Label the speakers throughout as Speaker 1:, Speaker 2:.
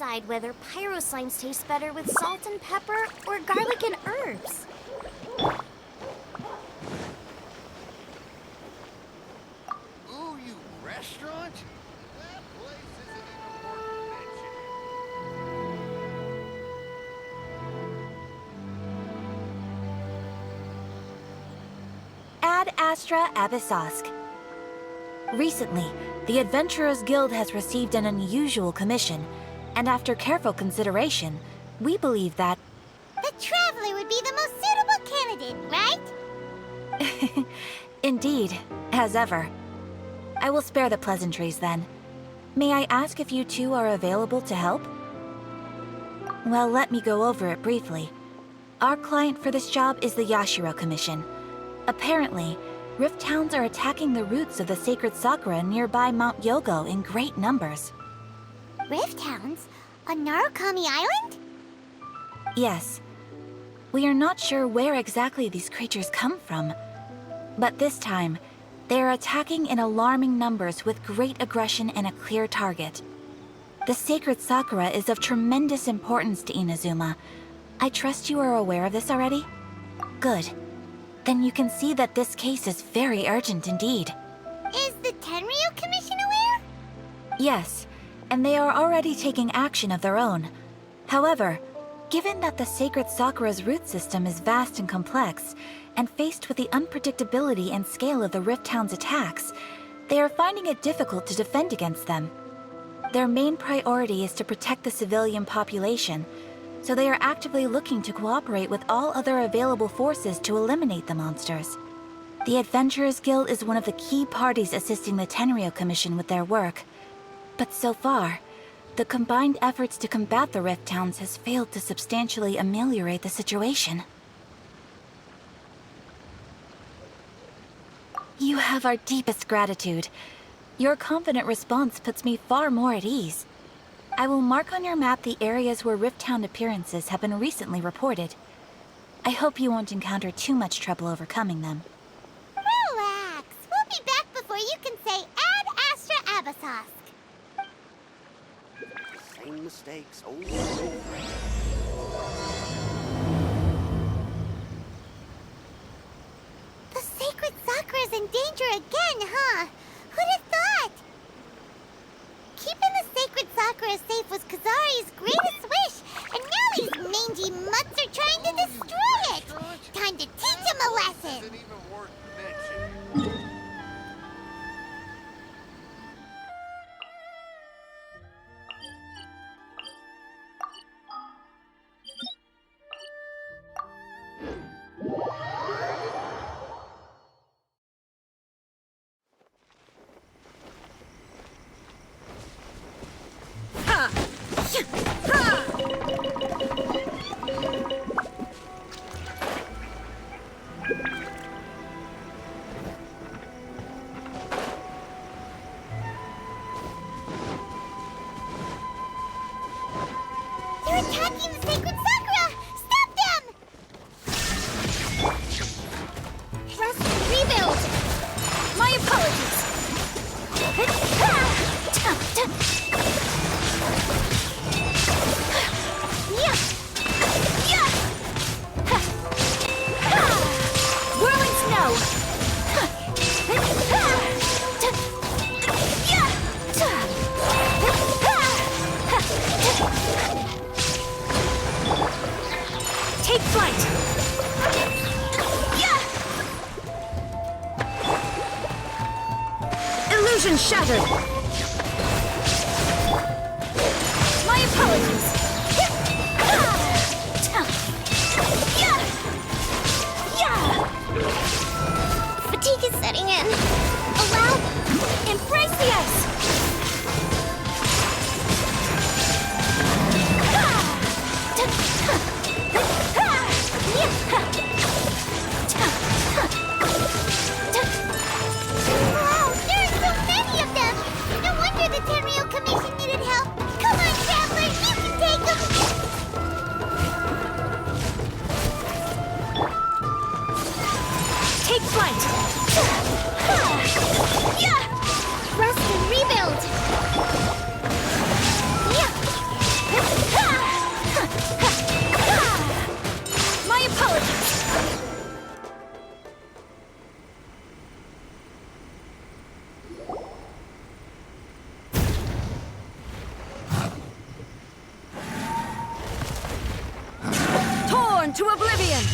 Speaker 1: decide whether pyro slimes taste better with salt and pepper or garlic and herbs.
Speaker 2: Ooh, you restaurant? That place isn't even worth mentioning.
Speaker 3: Ad Astra Abyssosque. Recently, the Adventurers Guild has received an unusual commission, and after careful consideration, we believe that...
Speaker 4: The Traveler would be the most suitable candidate, right?
Speaker 3: Indeed, as ever. I will spare the pleasantries then. May I ask if you two are available to help? Well, let me go over it briefly. Our client for this job is the Yashiro Commission. Apparently, rifthounds are attacking the roots of the sacred Sakura nearby Mount Yogo in great numbers.
Speaker 4: Rifthounds? On Narukami Island?
Speaker 3: Yes. We are not sure where exactly these creatures come from. But this time, they are attacking in alarming numbers with great aggression and a clear target. The sacred Sakura is of tremendous importance to Inazuma. I trust you are aware of this already? Good. Then you can see that this case is very urgent indeed.
Speaker 4: Is the Tenryu Commission aware?
Speaker 3: Yes, and they are already taking action of their own. However, given that the sacred Sakura's root system is vast and complex, and faced with the unpredictability and scale of the rifthounds' attacks, they are finding it difficult to defend against them. Their main priority is to protect the civilian population, so they are actively looking to cooperate with all other available forces to eliminate the monsters. The Adventurers Guild is one of the key parties assisting the Tenryu Commission with their work. But so far, the combined efforts to combat the rifthounds has failed to substantially ameliorate the situation. You have our deepest gratitude. Your confident response puts me far more at ease. I will mark on your map the areas where rifthound appearances have been recently reported. I hope you won't encounter too much trouble overcoming them.
Speaker 4: Relax. We'll be back before you can say Ad Astra Abyssosque.
Speaker 2: Same mistakes over and over.
Speaker 4: The sacred Sakura's in danger again, huh? Who'd have thought? Keeping the sacred Sakura safe was Kazari's greatest wish, and now these mangy mutts are trying to destroy it! Time to teach him a lesson!
Speaker 2: Isn't even worth mentioning.
Speaker 4: They're attacking the sacred Sakura! Stop them!
Speaker 1: Rest and rebuild! My apologies! Whirling snow! Take flight! Illusion shattered! My apologies!
Speaker 4: Fatigue is setting in. Allow...
Speaker 1: Embrace the ice!
Speaker 4: Wow, there are so many of them! No wonder the Tenryu Commission needed help! Come on, Traveler, you can take them!
Speaker 1: Take flight!
Speaker 4: Rest and
Speaker 5: on to oblivion!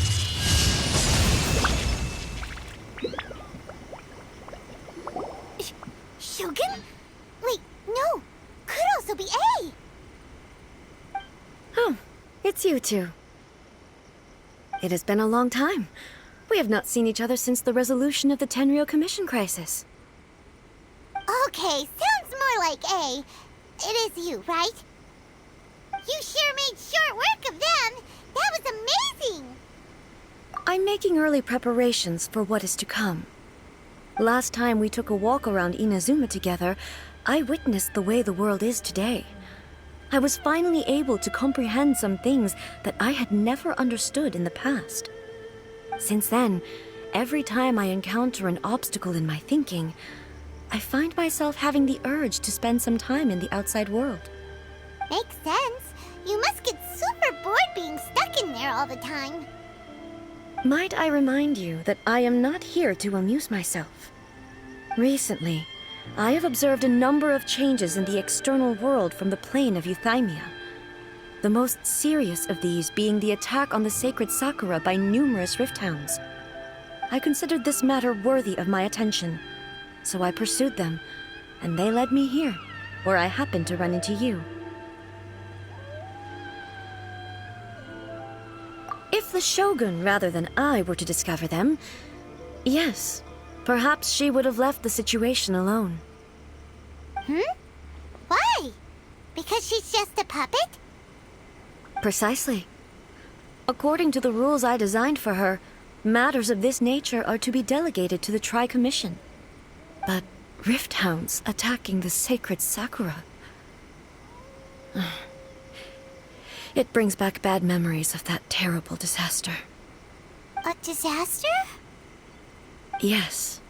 Speaker 4: Shogun? Wait, no. Could also be A.
Speaker 5: Oh, it's you two. It has been a long time. We have not seen each other since the resolution of the Tenryo Commission crisis.
Speaker 4: Okay, sounds more like A. It is you, right? You sure made short work of them. That was amazing.
Speaker 5: I'm making early preparations for what is to come. Last time we took a walk around Inazuma together, I witnessed the way the world is today. I was finally able to comprehend some things that I had never understood in the past. Since then, every time I encounter an obstacle in my thinking, I find myself having the urge to spend some time in the outside world.
Speaker 4: Makes sense. You must get super bored being stuck in there all the time.
Speaker 5: Might I remind you that I am not here to amuse myself. Recently, I have observed a number of changes in the external world from the plane of Euthymia. The most serious of these being the attack on the sacred Sakura by numerous rifthounds. I considered this matter worthy of my attention, so I pursued them, and they led me here, where I happened to run into you. If the Shogun rather than I were to discover them, yes, perhaps she would have left the situation alone.
Speaker 4: Why? Because she's just a puppet?
Speaker 5: Precisely. According to the rules I designed for her, matters of this nature are to be delegated to the Tri-Commission. But rifthounds attacking the sacred Sakura... It brings back bad memories of that terrible disaster.
Speaker 4: A disaster?
Speaker 5: Yes.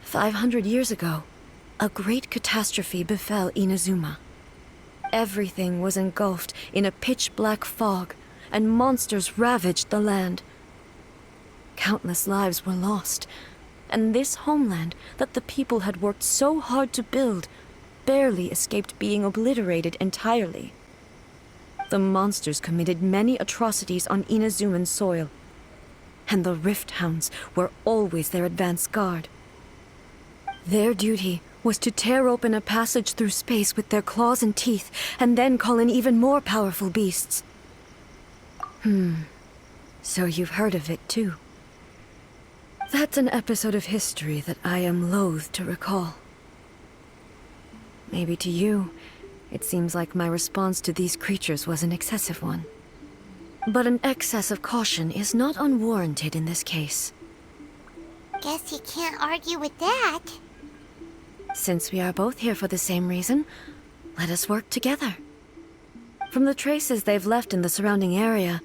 Speaker 5: 500 years ago, a great catastrophe befell Inazuma. Everything was engulfed in a pitch-black fog, and monsters ravaged the land. Countless lives were lost, and this homeland that the people had worked so hard to build barely escaped being obliterated entirely. The monsters committed many atrocities on Inazuman soil, and the rifthounds were always their advance guard. Their duty was to tear open a passage through space with their claws and teeth, and then call in even more powerful beasts. So you've heard of it too. That's an episode of history that I am loath to recall. Maybe to you, it seems like my response to these creatures was an excessive one. But an excess of caution is not unwarranted in this case.
Speaker 4: Guess you can't argue with that.
Speaker 5: Since we are both here for the same reason, let us work together. From the traces they've left in the surrounding area,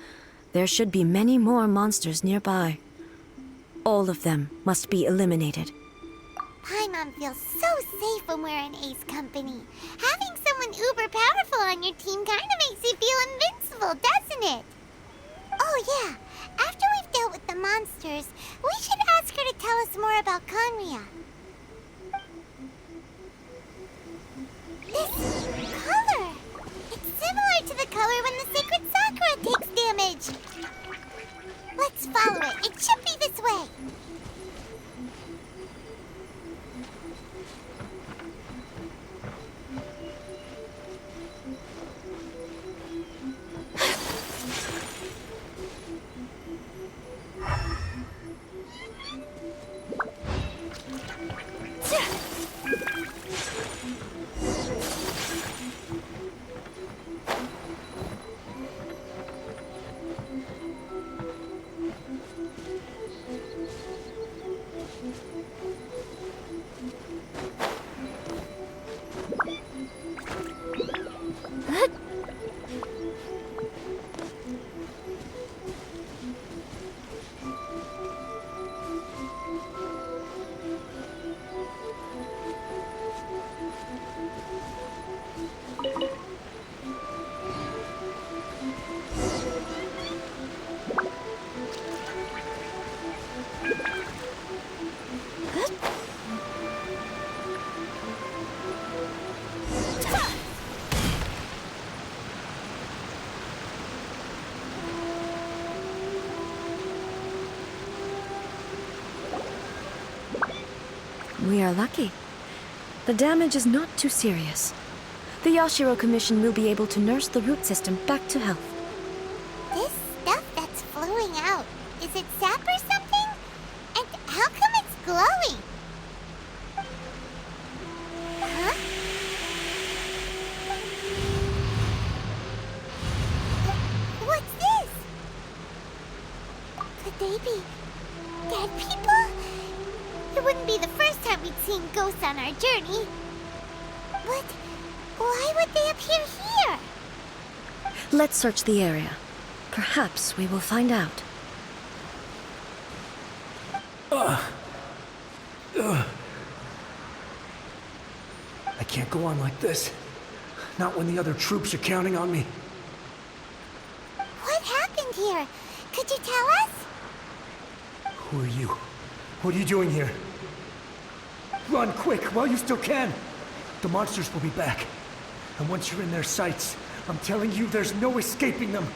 Speaker 5: there should be many more monsters nearby. All of them must be eliminated.
Speaker 4: Paimon feels so safe when we're in Ace company. Having someone uber powerful on your team kinda makes you feel invincible, doesn't it? Oh yeah, after we've dealt with the monsters, we should ask her to tell us more about Conria. This color! It's similar to the color when the sacred Sakura takes damage. Let's follow it. It should be this way.
Speaker 5: We are lucky. The damage is not too serious. The Yashiro Commission will be able to nurse the root system back to health.
Speaker 4: This stuff that's flowing out, is it sap or something? And how come it's glowing? Huh? What's this? Could they be dead people? It wouldn't be the first time we'd seen ghosts on our journey. But why would they appear here?
Speaker 5: Let's search the area. Perhaps we will find out.
Speaker 6: I can't go on like this. Not when the other troops are counting on me.
Speaker 4: What happened here? Could you tell us?
Speaker 6: Who are you? What are you doing here? Run quick while you still can. The monsters will be back. And once you're in their sights, I'm telling you there's no escaping them.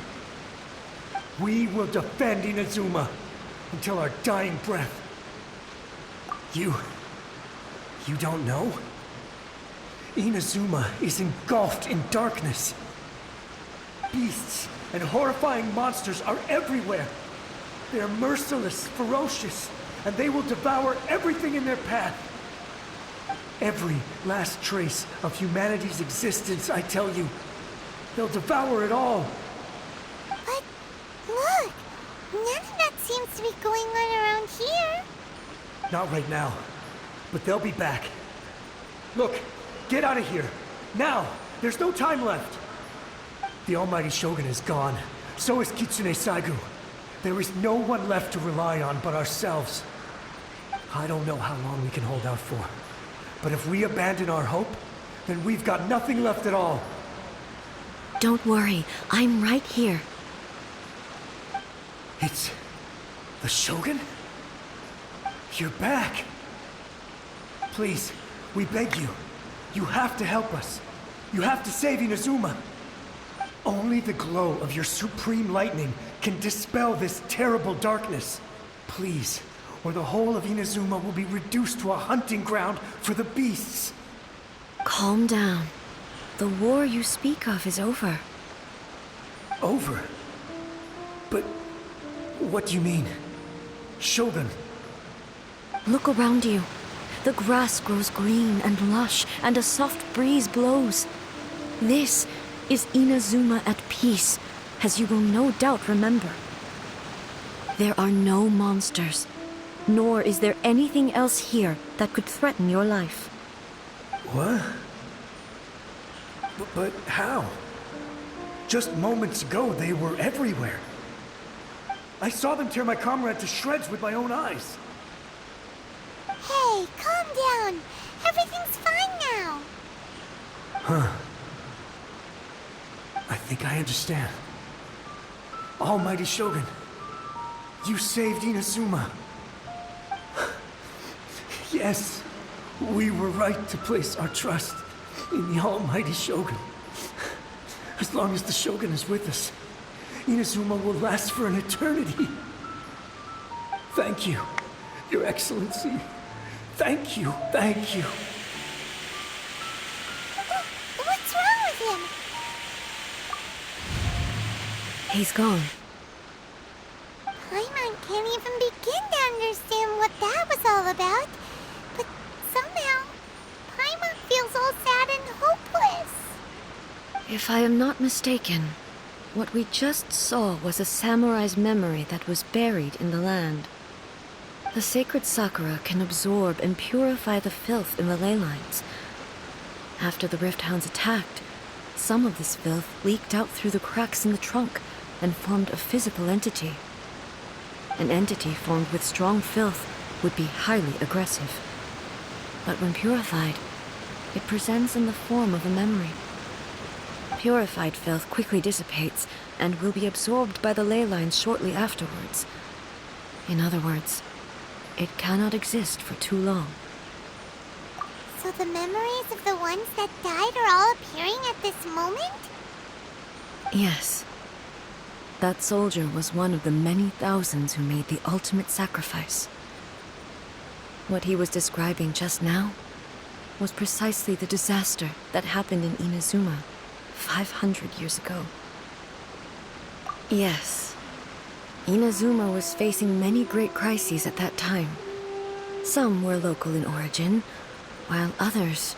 Speaker 6: We will defend Inazuma until our dying breath. You don't know? Inazuma is engulfed in darkness. Beasts and horrifying monsters are everywhere. They are merciless, ferocious, and they will devour everything in their path. Every last trace of humanity's existence, I tell you. They'll devour it all.
Speaker 4: But look, none of that seems to be going on around here.
Speaker 6: Not right now, but they'll be back. Look, get out of here. Now! There's no time left! The Almighty Shogun is gone. So is Kitsune Saigu. There is no one left to rely on but ourselves. I don't know how long we can hold out for. But if we abandon our hope, then we've got nothing left at all.
Speaker 5: Don't worry, I'm right here.
Speaker 6: It's... the Shogun? You're back! Please, we beg you. You have to help us. You have to save Inazuma. Only the glow of your supreme lightning can dispel this terrible darkness. Please, or the whole of Inazuma will be reduced to a hunting ground for the beasts.
Speaker 5: Calm down. The war you speak of is over.
Speaker 6: Over? But what do you mean? Shogun?
Speaker 5: Look around you. The grass grows green and lush, and a soft breeze blows. This is Inazuma at peace, as you will no doubt remember. There are no monsters, nor is there anything else here that could threaten your life.
Speaker 6: What? But how? Just moments ago, they were everywhere. I saw them tear my comrade to shreds with my own eyes.
Speaker 4: Hey, calm down. Everything's fine now.
Speaker 6: Huh. I think I understand. Almighty Shogun, you saved Inazuma. Yes, we were right to place our trust in the Almighty Shogun. As long as the Shogun is with us, Inazuma will last for an eternity. Thank you, Your Excellency. Thank you, thank you.
Speaker 4: What's wrong with him?
Speaker 5: He's gone.
Speaker 4: Paimon can't even begin to understand what that was all about. But somehow, Paimon feels all sad and hopeless.
Speaker 5: If I am not mistaken, what we just saw was a samurai's memory that was buried in the land. The sacred Sakura can absorb and purify the filth in the ley lines. After the rifthounds attacked, some of this filth leaked out through the cracks in the trunk and formed a physical entity. An entity formed with strong filth would be highly aggressive. But when purified, it presents in the form of a memory. Purified filth quickly dissipates and will be absorbed by the ley lines shortly afterwards. In other words, it cannot exist for too long.
Speaker 4: So the memories of the ones that died are all appearing at this moment?
Speaker 5: Yes. That soldier was one of the many thousands who made the ultimate sacrifice. What he was describing just now was precisely the disaster that happened in Inazuma 500 years ago. Yes, Inazuma was facing many great crises at that time. Some were local in origin, while others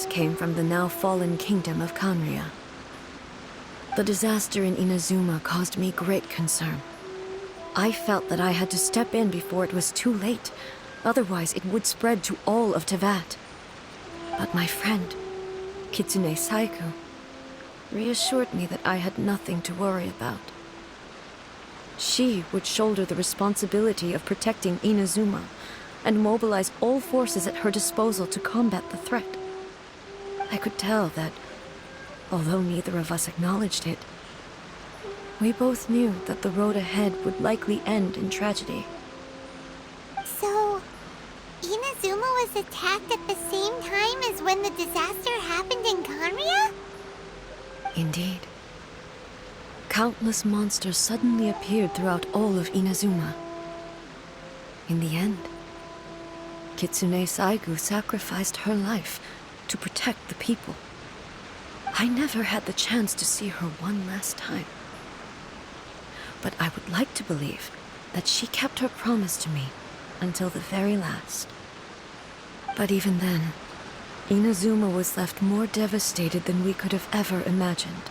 Speaker 5: came from the now fallen kingdom of Kanria. The disaster in Inazuma caused me great concern. I felt that I had to step in before it was too late, otherwise it would spread to all of Teyvat. But my friend, Kitsune Saiku, reassured me that I had nothing to worry about. She would shoulder the responsibility of protecting Inazuma and mobilize all forces at her disposal to combat the threat. I could tell that, although neither of us acknowledged it, we both knew that the road ahead would likely end in tragedy.
Speaker 4: So, Inazuma was attacked at the same time as when the disaster happened in Kanria?
Speaker 5: Indeed. Countless monsters suddenly appeared throughout all of Inazuma. In the end, Kitsune Saigu sacrificed her life to protect the people. I never had the chance to see her one last time. But I would like to believe that she kept her promise to me until the very last. But even then, Inazuma was left more devastated than we could have ever imagined.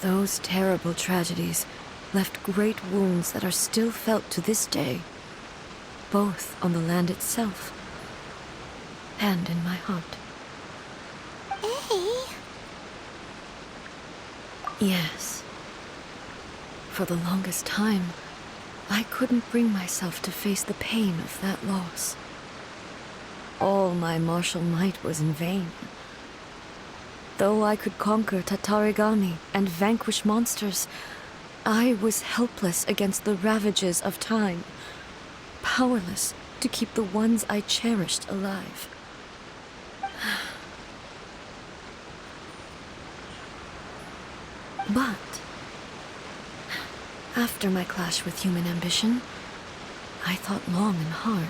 Speaker 5: Those terrible tragedies left great wounds that are still felt to this day, both on the land itself and in my heart.
Speaker 4: Eh?
Speaker 5: Yes. For the longest time, I couldn't bring myself to face the pain of that loss. All my martial might was in vain. Though I could conquer Tatarigami and vanquish monsters, I was helpless against the ravages of time, powerless to keep the ones I cherished alive. But after my clash with human ambition, I thought long and hard.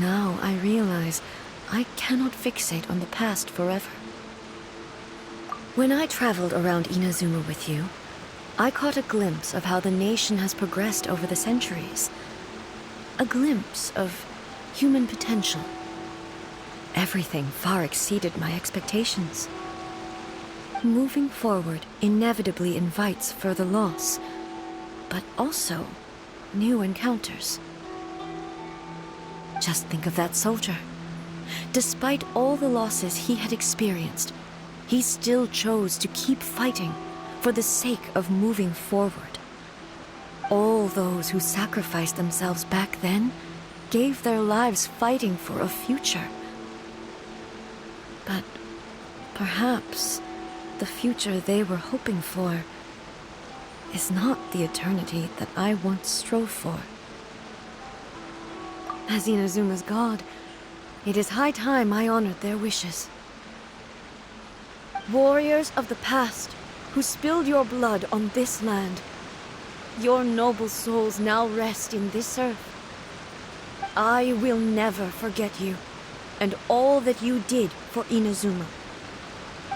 Speaker 5: Now I realize I cannot fixate on the past forever. When I traveled around Inazuma with you, I caught a glimpse of how the nation has progressed over the centuries. A glimpse of human potential. Everything far exceeded my expectations. Moving forward inevitably invites further loss, but also new encounters. Just think of that soldier. Despite all the losses he had experienced, he still chose to keep fighting for the sake of moving forward. All those who sacrificed themselves back then gave their lives fighting for a future. But perhaps the future they were hoping for is not the eternity that I once strove for. As Inazuma's god, it is high time I honored their wishes. Warriors of the past, who spilled your blood on this land, your noble souls now rest in this earth. I will never forget you, and all that you did for Inazuma.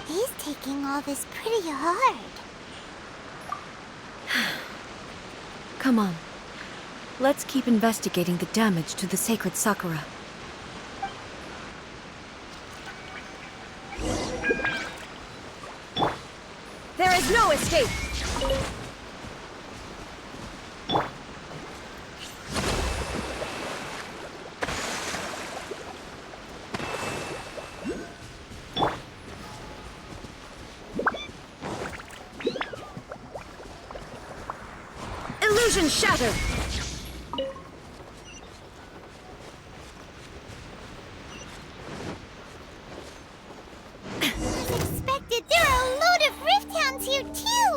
Speaker 4: He's taking all this pretty hard.
Speaker 5: Come on. Let's keep investigating the damage to the sacred Sakura.
Speaker 3: There is no escape! Illusion shattered!
Speaker 4: Unexpected, there are a load of rifthounds here too!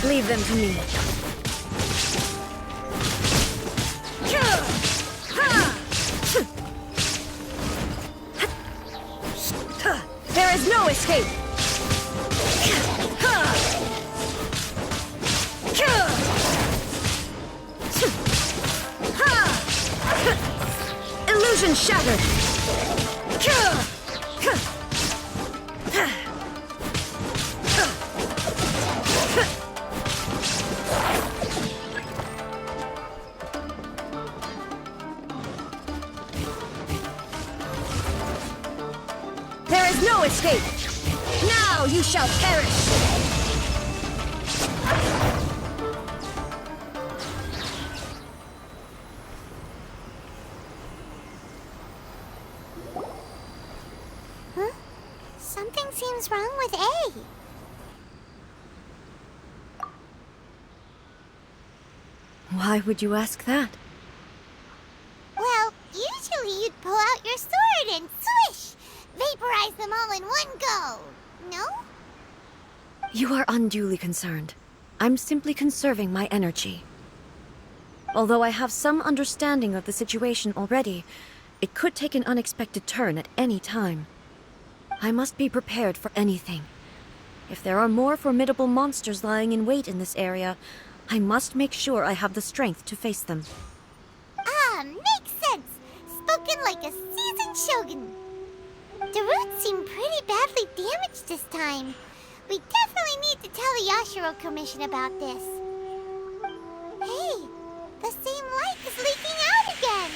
Speaker 5: Leave them to me.
Speaker 3: There is no escape!
Speaker 5: Illusion shattered! There is no escape! Now you shall perish!
Speaker 4: Something seems wrong with A.
Speaker 5: Why would you ask that?
Speaker 4: Well, usually you'd pull out your sword and swish! Vaporize them all in one go! No?
Speaker 5: You are unduly concerned. I'm simply conserving my energy. Although I have some understanding of the situation already, it could take an unexpected turn at any time. I must be prepared for anything. If there are more formidable monsters lying in wait in this area, I must make sure I have the strength to face them.
Speaker 4: Ah, makes sense! Spoken like a seasoned shogun. The roots seem pretty badly damaged this time. We definitely need to tell the Yashiro Commission about this. Hey, the same light is leaking out again!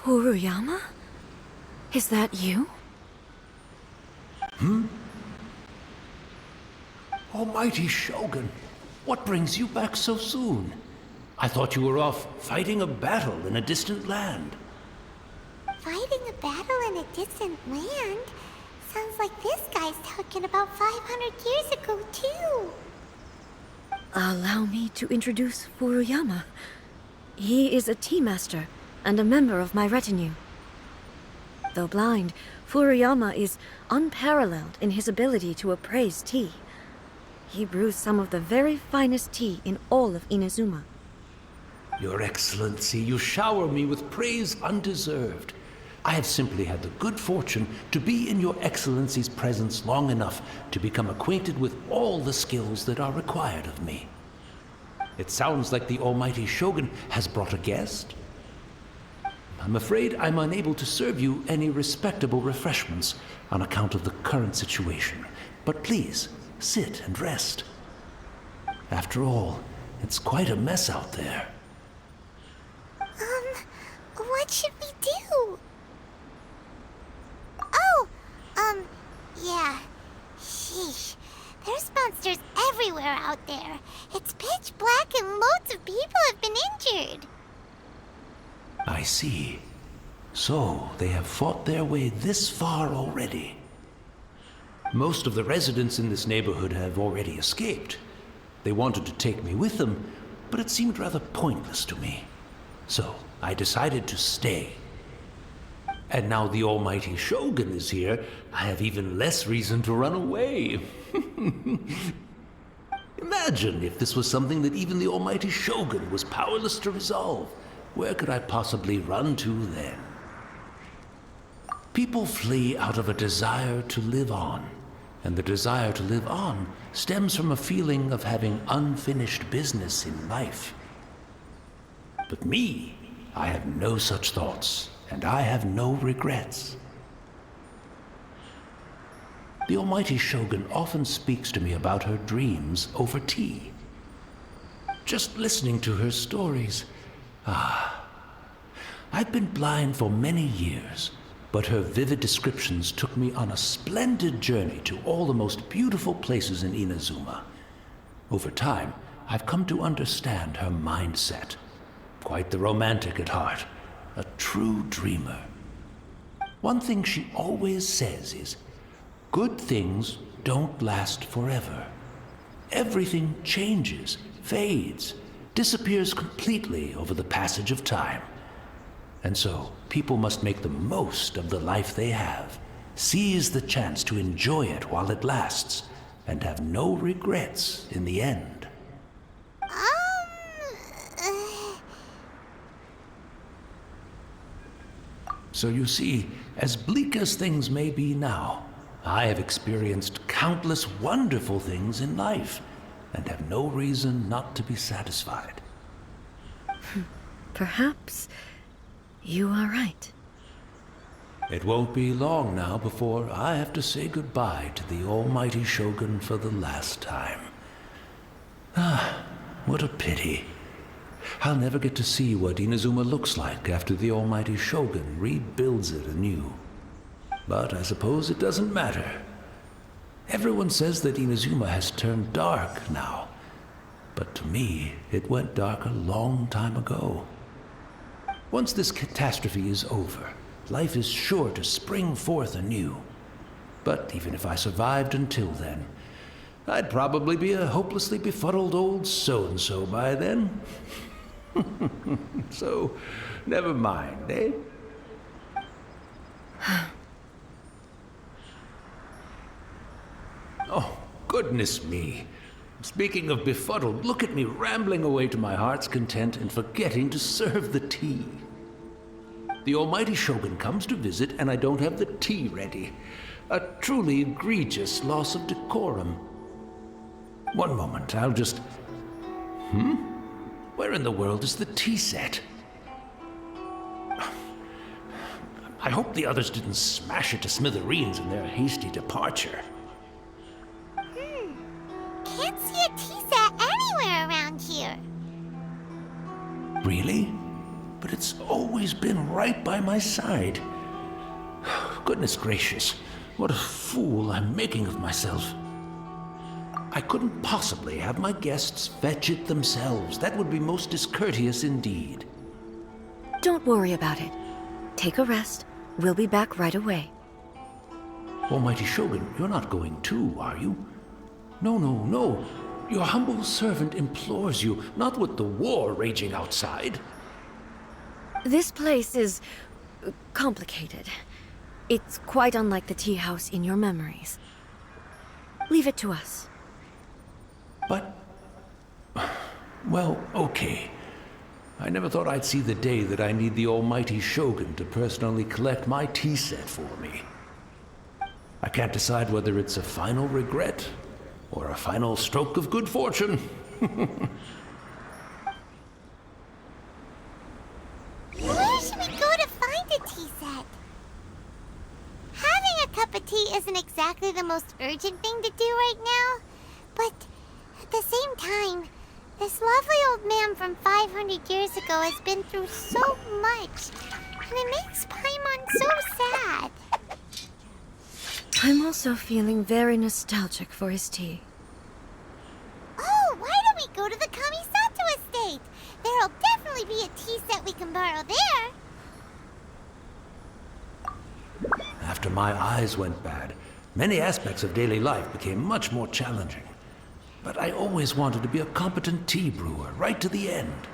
Speaker 5: Furuyama? Is that you?
Speaker 7: Almighty Shogun, what brings you back so soon? I thought you were off fighting a battle in a distant land.
Speaker 4: Fighting a battle in a distant land? Sounds like this guy's talking about 500 years ago, too.
Speaker 5: Allow me to introduce Furuyama. He is a tea master and a member of my retinue. Though blind, Furuyama is unparalleled in his ability to appraise tea. He brews some of the very finest tea in all of Inazuma.
Speaker 7: Your Excellency, you shower me with praise undeserved. I have simply had the good fortune to be in Your Excellency's presence long enough to become acquainted with all the skills that are required of me. It sounds like the Almighty Shogun has brought a guest. I'm afraid I'm unable to serve you any respectable refreshments on account of the current situation. But please, sit and rest. After all, it's quite a mess out there.
Speaker 4: What should we do? Oh, yeah. Sheesh. There's monsters everywhere out there. It's pitch black and loads of people have been injured.
Speaker 7: I see. So, they have fought their way this far already. Most of the residents in this neighborhood have already escaped. They wanted to take me with them, but it seemed rather pointless to me. So, I decided to stay. And now the Almighty Shogun is here, I have even less reason to run away. Imagine if this was something that even the Almighty Shogun was powerless to resolve. Where could I possibly run to then? People flee out of a desire to live on, and the desire to live on stems from a feeling of having unfinished business in life. But me, I have no such thoughts, and I have no regrets. The Almighty Shogun often speaks to me about her dreams over tea. Just listening to her stories, I've been blind for many years, but her vivid descriptions took me on a splendid journey to all the most beautiful places in Inazuma. Over time, I've come to understand her mindset. Quite the romantic at heart, a true dreamer. One thing she always says is, good things don't last forever. Everything changes, fades, disappears completely over the passage of time. And so, people must make the most of the life they have, seize the chance to enjoy it while it lasts, and have no regrets in the end. So you see, as bleak as things may be now, I have experienced countless wonderful things in life, and have no reason not to be satisfied.
Speaker 5: Perhaps you are right.
Speaker 7: It won't be long now before I have to say goodbye to the almighty Shogun for the last time. Ah, what a pity. I'll never get to see what Inazuma looks like after the almighty Shogun rebuilds it anew. But I suppose it doesn't matter. Everyone says that Inazuma has turned dark now. But to me, it went dark a long time ago. Once this catastrophe is over, life is sure to spring forth anew. But even if I survived until then, I'd probably be a hopelessly befuddled old so-and-so by then. So, never mind, eh? Oh, goodness me. Speaking of befuddled, look at me rambling away to my heart's content and forgetting to serve the tea. The almighty Shogun comes to visit and I don't have the tea ready. A truly egregious loss of decorum. One moment, I'll just... Where in the world is the tea set? I hope the others didn't smash it to smithereens in their hasty departure.
Speaker 4: Can't see a tea set anywhere around here.
Speaker 7: Really? But it's always been right by my side. Goodness gracious, what a fool I'm making of myself. I couldn't possibly have my guests fetch it themselves. That would be most discourteous indeed.
Speaker 5: Don't worry about it. Take a rest. We'll be back right away.
Speaker 7: Almighty Shogun, you're not going too, are you? No, no, no. Your humble servant implores you, not with the war raging outside.
Speaker 5: This place is complicated. It's quite unlike the tea house in your memories. Leave it to us.
Speaker 7: But... well, okay. I never thought I'd see the day that I need the almighty Shogun to personally collect my tea set for me. I can't decide whether it's a final regret or a final stroke of good fortune.
Speaker 4: Where should we go to find a tea set? Having a cup of tea isn't exactly the most urgent thing to do right now, but at the same time, this lovely old man from 500 years ago has been through so much, and it makes Paimon so sad.
Speaker 5: I'm also feeling very nostalgic for his tea.
Speaker 4: Oh, why don't we go to the Kamisato Estate? There'll definitely be a tea set we can borrow there.
Speaker 7: After my eyes went bad, many aspects of daily life became much more challenging. But I always wanted to be a competent tea brewer, right to the end.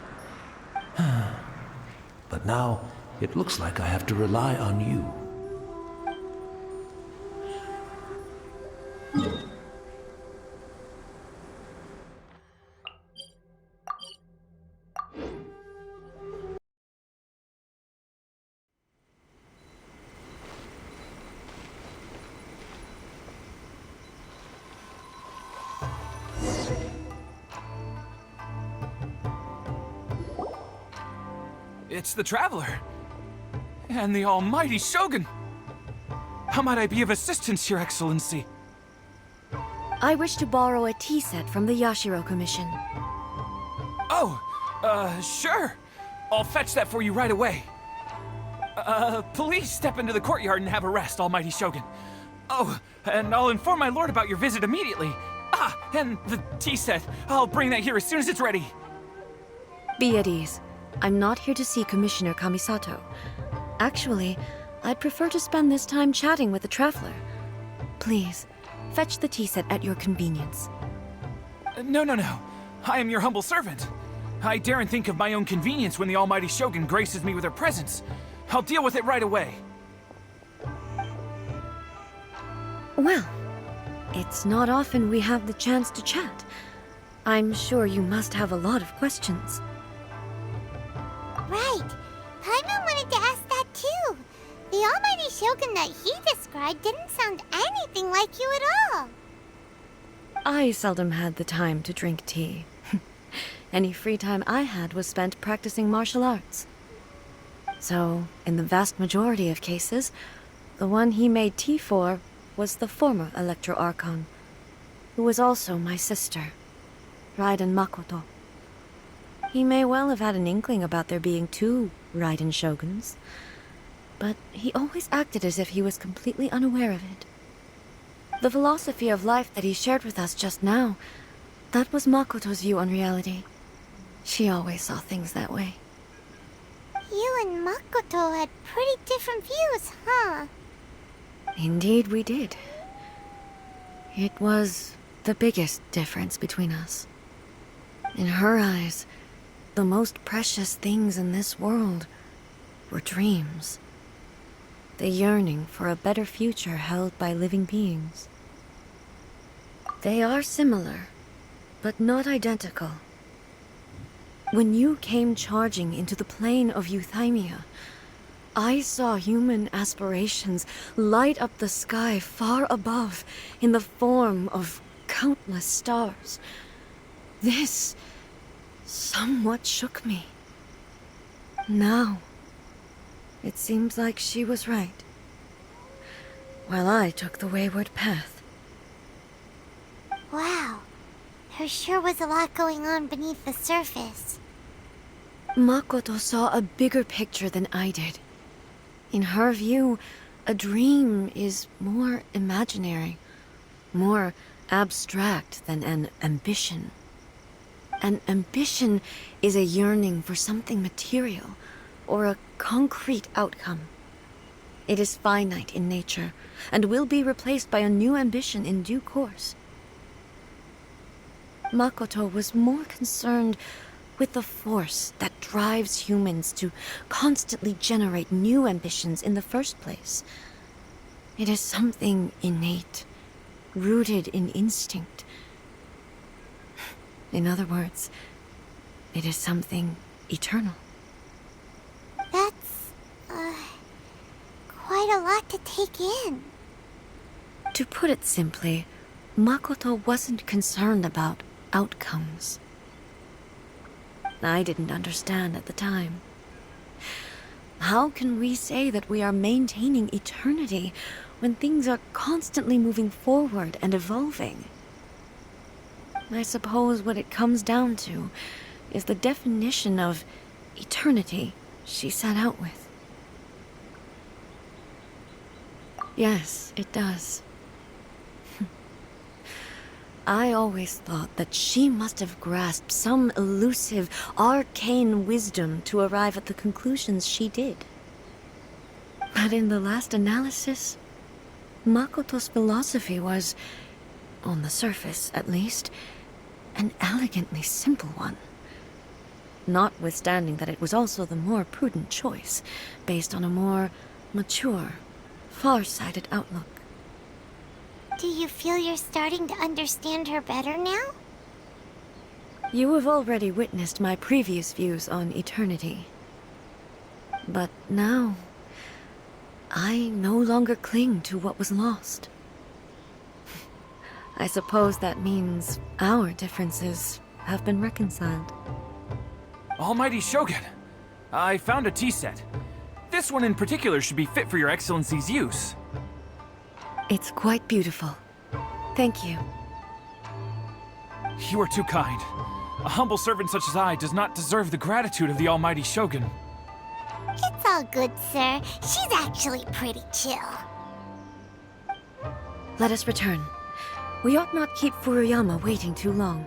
Speaker 7: But now, it looks like I have to rely on you.
Speaker 8: It's the Traveler. And the almighty Shogun. How might I be of assistance, Your Excellency?
Speaker 5: I wish to borrow a tea set from the Yashiro Commission.
Speaker 8: Oh, sure. I'll fetch that for you right away. Please step into the courtyard and have a rest, almighty Shogun. Oh, and I'll inform my lord about your visit immediately. Ah, and the tea set. I'll bring that here as soon as it's ready.
Speaker 5: Be at ease. I'm not here to see Commissioner Kamisato. Actually, I'd prefer to spend this time chatting with the Traveler. Please, fetch the tea set at your convenience.
Speaker 8: No. I am your humble servant. I daren't think of my own convenience when the almighty Shogun graces me with her presence. I'll deal with it right away.
Speaker 5: Well, it's not often we have the chance to chat. I'm sure you must have a lot of questions.
Speaker 4: Right. Paimon wanted to ask that too. The almighty Shogun that he described didn't sound anything like you at all.
Speaker 5: I seldom had the time to drink tea. Any free time I had was spent practicing martial arts. So, in the vast majority of cases, the one he made tea for was the former Electro Archon, who was also my sister, Raiden Makoto. He may well have had an inkling about there being two Raiden Shoguns, but he always acted as if he was completely unaware of it. The philosophy of life that he shared with us just now, that was Makoto's view on reality. She always saw things that way.
Speaker 4: You and Makoto had pretty different views, huh?
Speaker 5: Indeed we did. It was the biggest difference between us. In her eyes, the most precious things in this world were dreams. The yearning for a better future held by living beings. They are similar, but not identical. When you came charging into the plane of Euthymia, I saw human aspirations light up the sky far above in the form of countless stars. This somewhat shook me. Now, it seems like she was right, while I took the wayward path.
Speaker 4: Wow. There sure was a lot going on beneath the surface.
Speaker 5: Makoto saw a bigger picture than I did. In her view, a dream is more imaginary, more abstract than an ambition. An ambition is a yearning for something material, or a concrete outcome. It is finite in nature, and will be replaced by a new ambition in due course. Makoto was more concerned with the force that drives humans to constantly generate new ambitions in the first place. It is something innate, rooted in instinct. In other words, it is something eternal.
Speaker 4: That's, quite a lot to take in.
Speaker 5: To put it simply, Makoto wasn't concerned about outcomes. I didn't understand at the time. How can we say that we are maintaining eternity when things are constantly moving forward and evolving? I suppose what it comes down to is the definition of eternity she set out with. Yes, it does. I always thought that she must have grasped some elusive, arcane wisdom to arrive at the conclusions she did. But in the last analysis, Makoto's philosophy was, on the surface at least, an elegantly simple one. Notwithstanding that it was also the more prudent choice, based on a more mature, far-sighted outlook.
Speaker 4: Do you feel you're starting to understand her better now?
Speaker 5: You have already witnessed my previous views on eternity. But now, I no longer cling to what was lost. I suppose that means our differences have been reconciled.
Speaker 8: Almighty Shogun, I found a tea set. This one in particular should be fit for your Excellency's use.
Speaker 5: It's quite beautiful. Thank you.
Speaker 8: You are too kind. A humble servant such as I does not deserve the gratitude of the Almighty Shogun.
Speaker 4: It's all good, sir. She's actually pretty chill.
Speaker 5: Let us return. We ought not keep Furuyama waiting too long.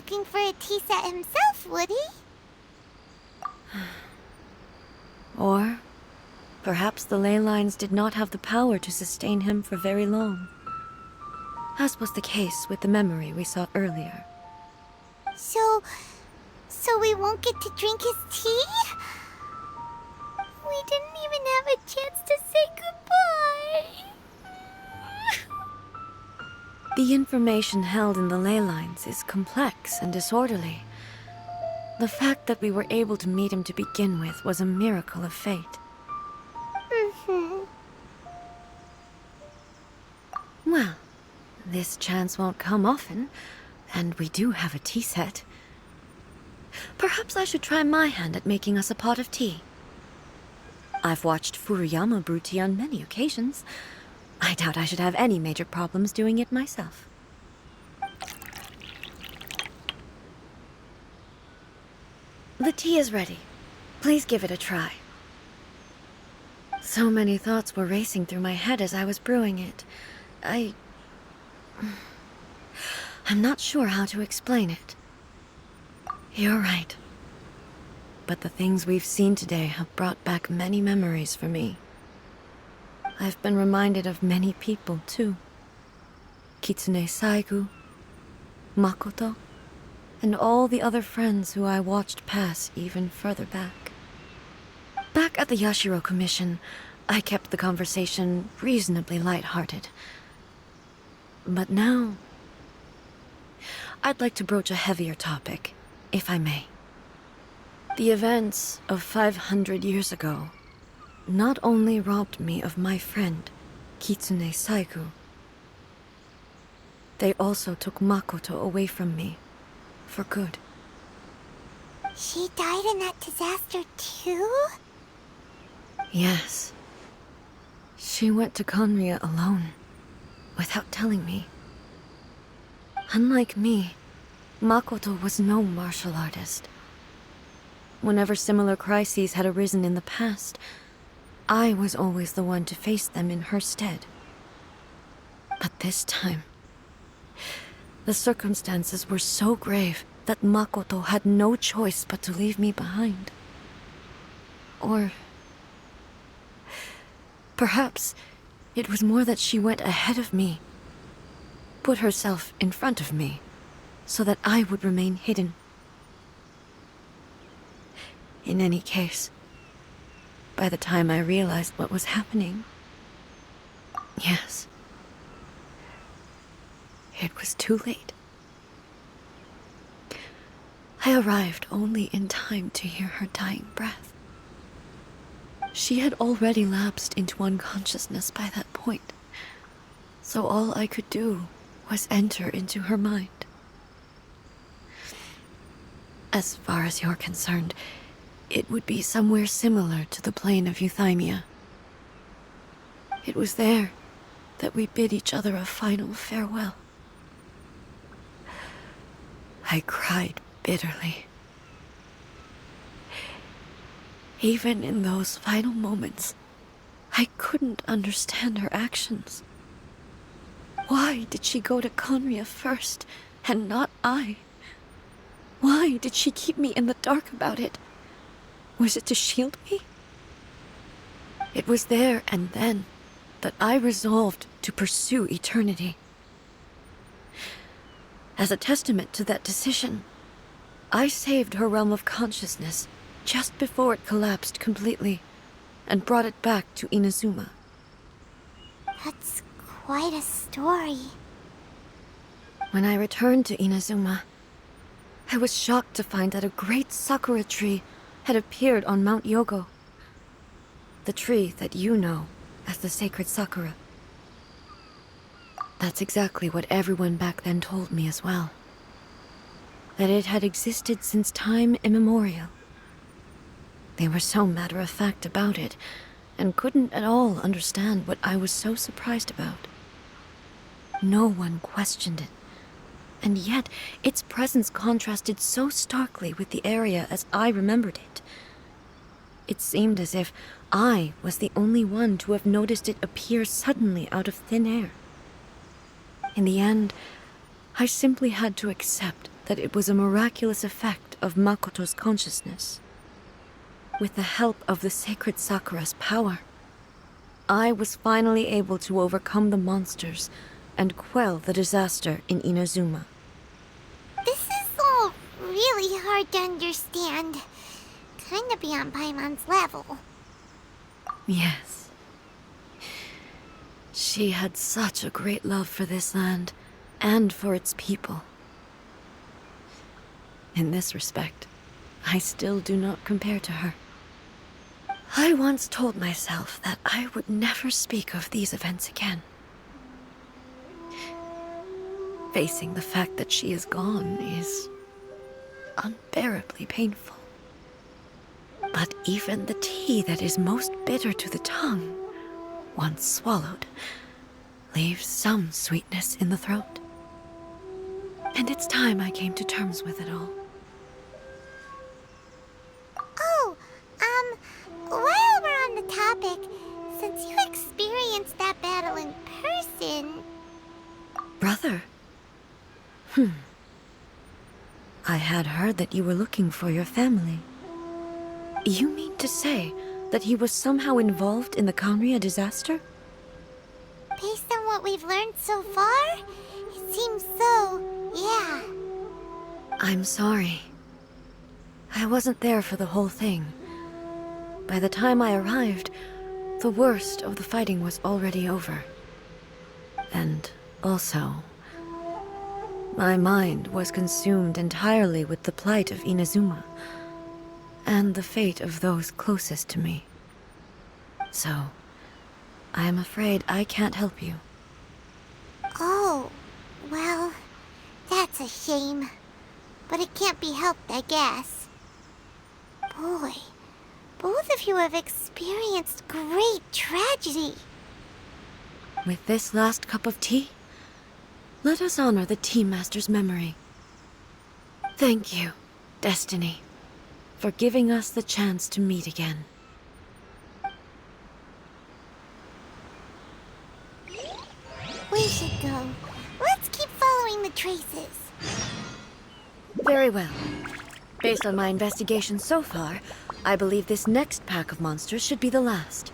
Speaker 4: looking for a tea set himself, would he?
Speaker 5: Or perhaps the ley lines did not have the power to sustain him for very long, as was the case with the memory we saw earlier.
Speaker 4: So we won't get to drink his tea? We didn't even have a chance to say goodbye.
Speaker 5: The information held in the ley lines is complex and disorderly. The fact that we were able to meet him to begin with was a miracle of fate. Well, this chance won't come often, and we do have a tea set. Perhaps I should try my hand at making us a pot of tea. I've watched Furuyama brew tea on many occasions. I doubt I should have any major problems doing it myself. The tea is ready. Please give it a try. So many thoughts were racing through my head as I was brewing it. I'm not sure how to explain it. You're right. But the things we've seen today have brought back many memories for me. I've been reminded of many people, too. Kitsune Saigu, Makoto, and all the other friends who I watched pass even further back. Back at the Yashiro Commission, I kept the conversation reasonably lighthearted. But now, I'd like to broach a heavier topic, if I may. The events of 500 years ago not only robbed me of my friend, Kitsune Saigu, they also took Makoto away from me, for good.
Speaker 4: She died in that disaster too?
Speaker 5: Yes. She went to Conria alone, without telling me. Unlike me, Makoto was no martial artist. Whenever similar crises had arisen in the past, I was always the one to face them in her stead. But this time, the circumstances were so grave that Makoto had no choice but to leave me behind. Or perhaps it was more that she went ahead of me, put herself in front of me, so that I would remain hidden. In any case, by the time I realized what was happening, yes, it was too late. I arrived only in time to hear her dying breath. She had already lapsed into unconsciousness by that point, so all I could do was enter into her mind. As far as you're concerned, it would be somewhere similar to the plane of Euthymia. It was there that we bid each other a final farewell. I cried bitterly. Even in those final moments, I couldn't understand her actions. Why did she go to Conria first, and not I? Why did she keep me in the dark about it? Was it to shield me? It was there and then that I resolved to pursue eternity. As a testament to that decision, I saved her realm of consciousness just before it collapsed completely, and brought it back to Inazuma.
Speaker 4: That's quite a story.
Speaker 5: When I returned to Inazuma, I was shocked to find that a great Sakura tree had appeared on Mount Yogo. The tree that you know as the sacred Sakura. That's exactly what everyone back then told me as well. That it had existed since time immemorial. They were so matter-of-fact about it, and couldn't at all understand what I was so surprised about. No one questioned it, and yet its presence contrasted so starkly with the area as I remembered it. It seemed as if I was the only one to have noticed it appear suddenly out of thin air. In the end, I simply had to accept that it was a miraculous effect of Makoto's consciousness. With the help of the sacred Sakura's power, I was finally able to overcome the monsters and quell the disaster in Inazuma.
Speaker 4: This is all really hard to understand. Kinda beyond Paimon's level.
Speaker 5: Yes. She had such a great love for this land and for its people. In this respect, I still do not compare to her. I once told myself that I would never speak of these events again. Facing the fact that she is gone is unbearably painful. But even the tea that is most bitter to the tongue, once swallowed, leaves some sweetness in the throat. And it's time I came to terms with it all.
Speaker 4: Oh, while we're on the topic, since you experienced that battle in person...
Speaker 5: Brother? I had heard that you were looking for your family. You mean to say that he was somehow involved in the Kanria disaster?
Speaker 4: Based on what we've learned so far, it seems so, yeah.
Speaker 5: I'm sorry. I wasn't there for the whole thing. By the time I arrived, the worst of the fighting was already over. And also, my mind was consumed entirely with the plight of Inazuma, and the fate of those closest to me. So, I am afraid I can't help you.
Speaker 4: Oh, well, that's a shame. But it can't be helped, I guess. Boy, both of you have experienced great tragedy.
Speaker 5: With this last cup of tea, let us honor the Tea Master's memory. Thank you, Destiny, for giving us the chance to meet again.
Speaker 4: We should go. Let's keep following the traces.
Speaker 5: Very well. Based on my investigation so far, I believe this next pack of monsters should be the last.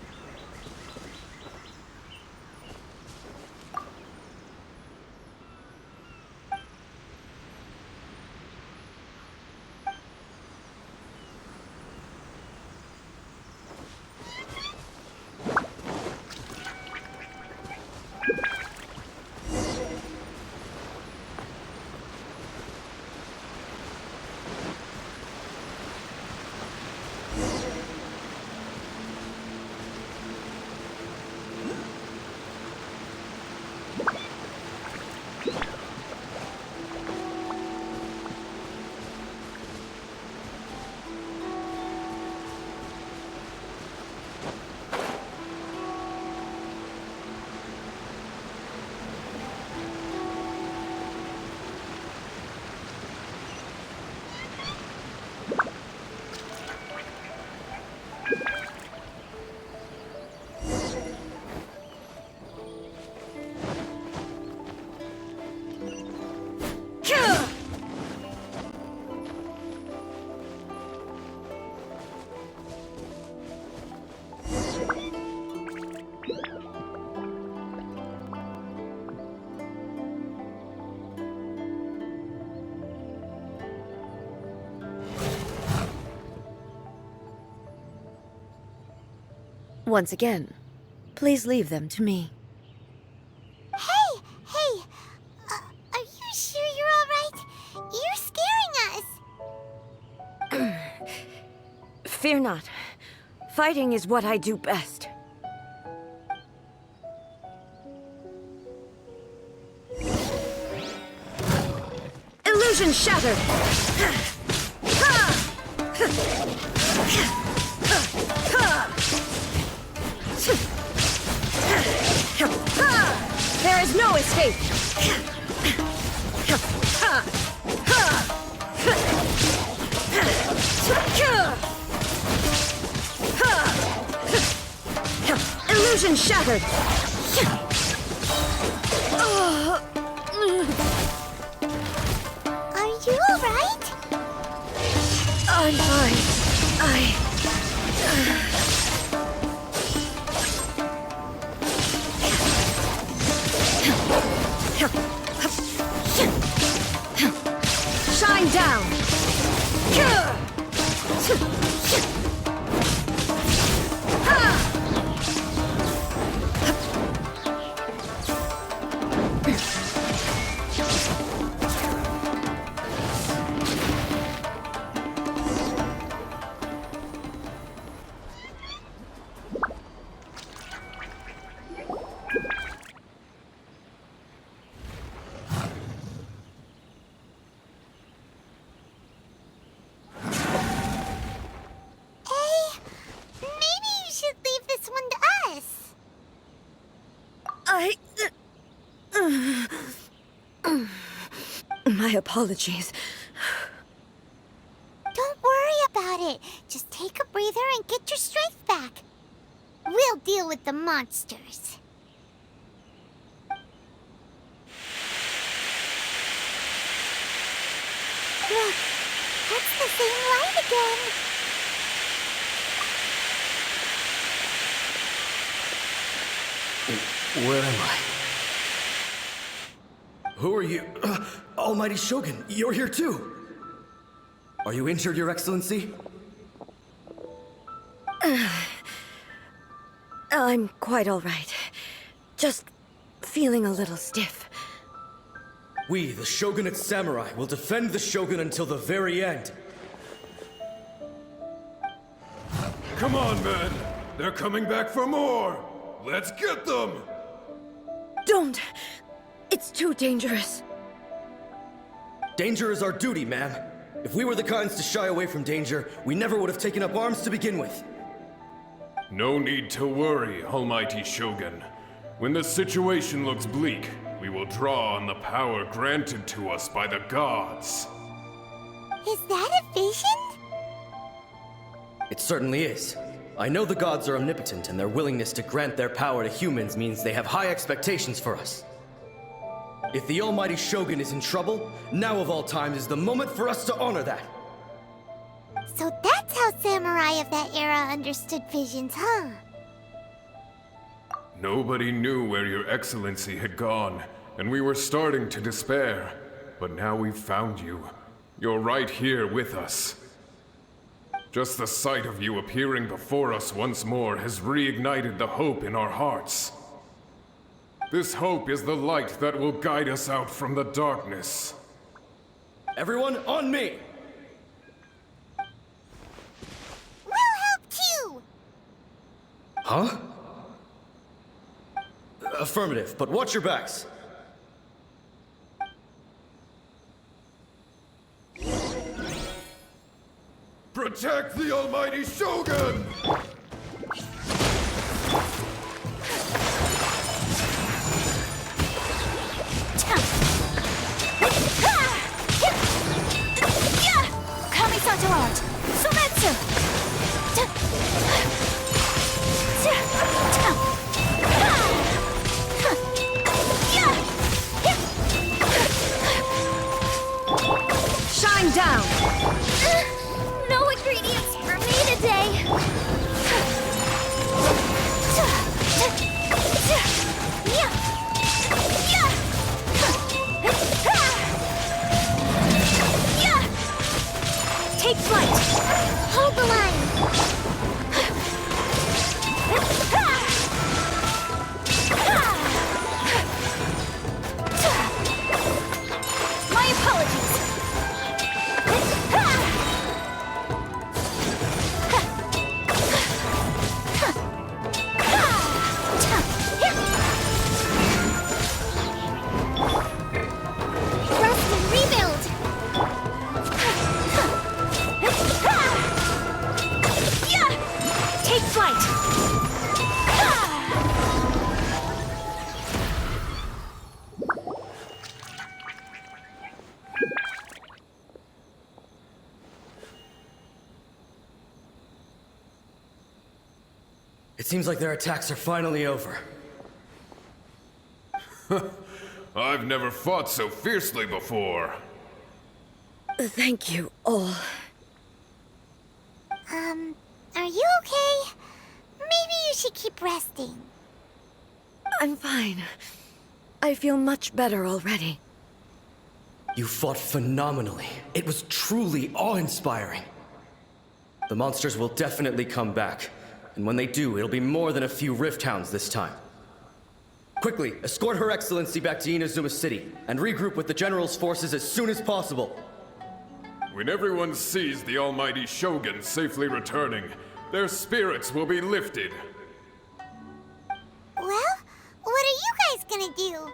Speaker 5: Once again, please leave them to me.
Speaker 4: Hey! Are you sure you're all right? You're scaring us!
Speaker 5: Fear not. Fighting is what I do best. Illusion shattered! There is no escape! Illusion shattered!
Speaker 4: Are you alright?
Speaker 5: I'm fine. Shine down!
Speaker 4: Maybe you should leave this one to us.
Speaker 5: My apologies.
Speaker 4: Don't worry about it. Just take a breather and get your strength back. We'll deal with the monsters. Look, that's the same light again.
Speaker 6: Where am I? Who are you? Almighty Shogun, you're here too! Are you injured, Your Excellency?
Speaker 5: I'm quite all right. Just feeling a little stiff.
Speaker 6: We, the Shogunate Samurai, will defend the Shogun until the very end.
Speaker 9: Come on, men! They're coming back for more! Let's get them!
Speaker 5: Don't! It's too dangerous.
Speaker 6: Danger is our duty, ma'am. If we were the kinds to shy away from danger, we never would have taken up arms to begin with.
Speaker 9: No need to worry, Almighty Shogun. When the situation looks bleak, we will draw on the power granted to us by the gods.
Speaker 4: Is that a vision?
Speaker 6: It certainly is. I know the gods are omnipotent, and their willingness to grant their power to humans means they have high expectations for us. If the Almighty Shogun is in trouble, now of all times is the moment for us to honor that.
Speaker 4: So that's how samurai of that era understood visions, huh?
Speaker 9: Nobody knew where Your Excellency had gone, and we were starting to despair. But now we've found you. You're right here with us. Just the sight of you appearing before us once more has reignited the hope in our hearts. This hope is the light that will guide us out from the darkness.
Speaker 6: Everyone, on me!
Speaker 4: We'll help too!
Speaker 6: Huh? Affirmative, but watch your backs.
Speaker 9: Protect the Almighty Shogun!
Speaker 1: Kamisato art! Sumetsu!
Speaker 5: Shine down!
Speaker 1: No ingredients for me today!
Speaker 4: Take flight! Hold the line!
Speaker 1: My apologies!
Speaker 4: Rest and rebuild!
Speaker 1: Take flight!
Speaker 6: It seems like their attacks are finally over.
Speaker 9: I've never fought so fiercely before.
Speaker 5: Thank you all.
Speaker 4: Are you okay? Maybe you should keep resting.
Speaker 5: I'm fine. I feel much better already.
Speaker 10: You fought phenomenally. It was truly awe-inspiring. The monsters will definitely come back. And when they do, it'll be more than a few rifthounds this time. Quickly, escort Her Excellency back to Inazuma City, and regroup with the General's forces as soon as possible.
Speaker 9: When everyone sees the almighty Shogun safely returning, their spirits will be lifted.
Speaker 4: Well, what are you guys gonna do?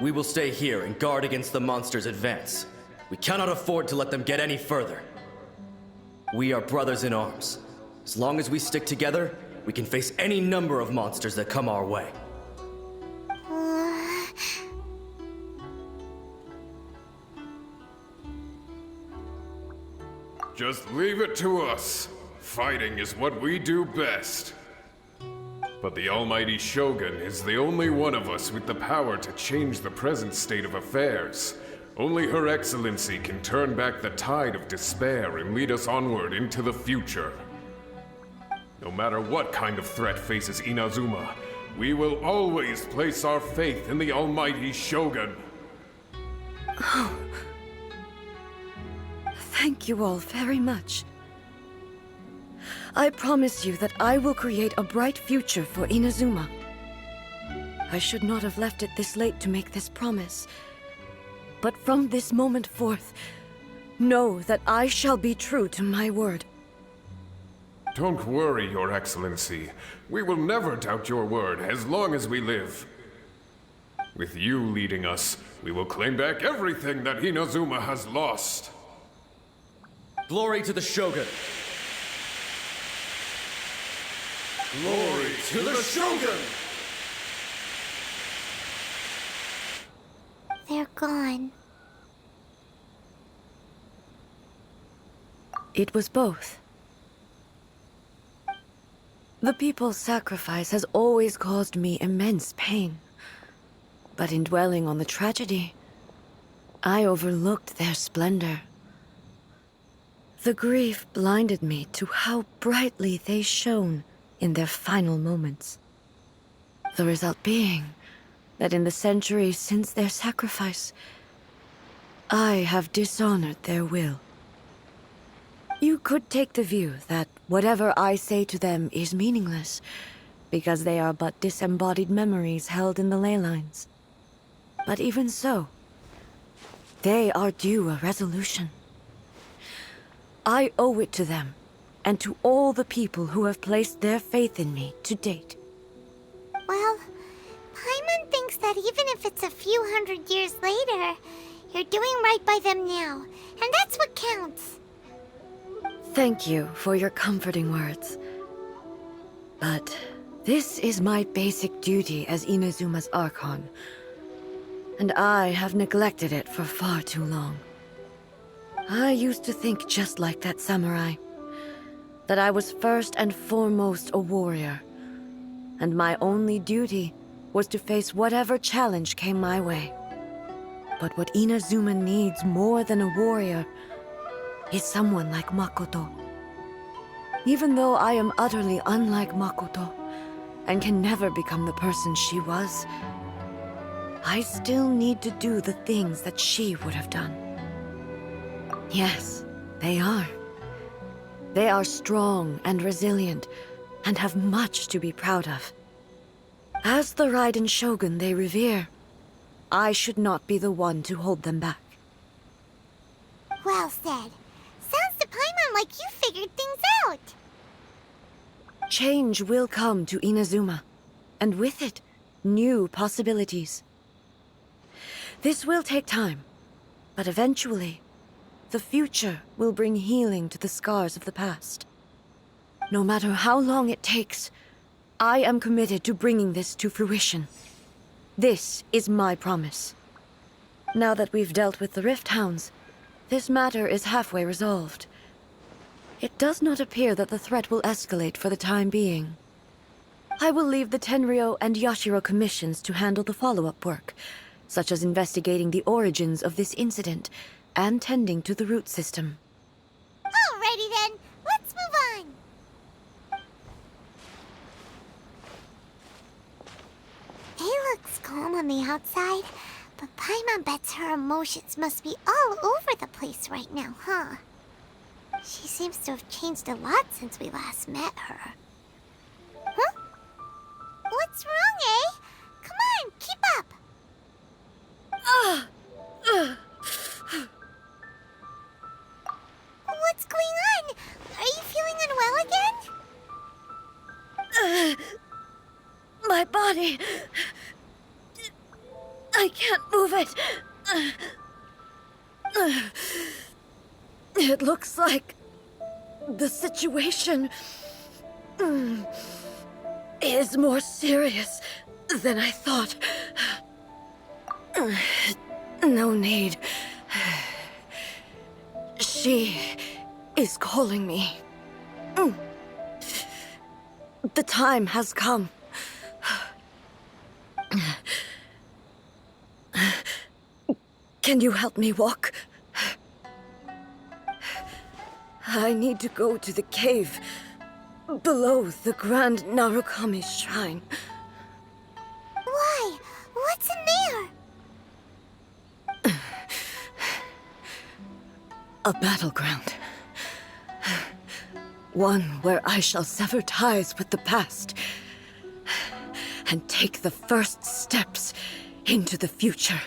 Speaker 10: We will stay here and guard against the monsters' advance. We cannot afford to let them get any further. We are brothers in arms. As long as we stick together, we can face any number of monsters that come our way.
Speaker 9: Just leave it to us. Fighting is what we do best. But the almighty Shogun is the only one of us with the power to change the present state of affairs. Only Her Excellency can turn back the tide of despair and lead us onward into the future. No matter what kind of threat faces Inazuma, we will always place our faith in the almighty Shogun.
Speaker 5: Oh. Thank you all very much. I promise you that I will create a bright future for Inazuma. I should not have left it this late to make this promise. But from this moment forth, know that I shall be true to my word.
Speaker 9: Don't worry, Your Excellency. We will never doubt your word as long as we live. With you leading us, we will claim back everything that Inazuma has lost.
Speaker 10: Glory to the Shogun! Glory to the Shogun!
Speaker 4: They're gone.
Speaker 5: It was both. The people's sacrifice has always caused me immense pain. But in dwelling on the tragedy, I overlooked their splendor. The grief blinded me to how brightly they shone in their final moments. The result being that in the centuries since their sacrifice, I have dishonored their will. You could take the view that whatever I say to them is meaningless, because they are but disembodied memories held in the ley lines. But even so, they are due a resolution. I owe it to them, and to all the people who have placed their faith in me to date.
Speaker 4: Well, Paimon thinks that even if it's a few hundred years later, you're doing right by them now, and that's what counts.
Speaker 5: Thank you for your comforting words. But this is my basic duty as Inazuma's Archon, and I have neglected it for far too long. I used to think just like that samurai, that I was first and foremost a warrior, and my only duty was to face whatever challenge came my way. But what Inazuma needs more than a warrior is someone like Makoto. Even though I am utterly unlike Makoto, and can never become the person she was, I still need to do the things that she would have done. Yes, they are. They are strong and resilient, and have much to be proud of. As the Raiden Shogun they revere, I should not be the one to hold them back.
Speaker 4: Well said. Sounds to Paimon like you figured things out.
Speaker 5: Change will come to Inazuma, and with it, new possibilities. This will take time, but eventually, the future will bring healing to the scars of the past. No matter how long it takes, I am committed to bringing this to fruition. This is my promise. Now that we've dealt with the rifthounds, this matter is halfway resolved. It does not appear that the threat will escalate for the time being. I will leave the Tenryo and Yashiro commissions to handle the follow-up work, such as investigating the origins of this incident and tending to the root system.
Speaker 4: Alrighty then, let's move on. It looks calm on the outside, but Paimon bets her emotions must be all over the place right now, huh? She seems to have changed a lot since we last met her. Huh? What's wrong, eh? Come on, keep up! What's going on? Are you feeling unwell again?
Speaker 5: My body... I can't move it. It looks like the situation is more serious than I thought. No need. She is calling me. The time has come. Can you help me walk? I need to go to the cave below the Grand Narukami's shrine.
Speaker 4: Why? What's in there?
Speaker 5: A battleground. One where I shall sever ties with the past and take the first steps into the future.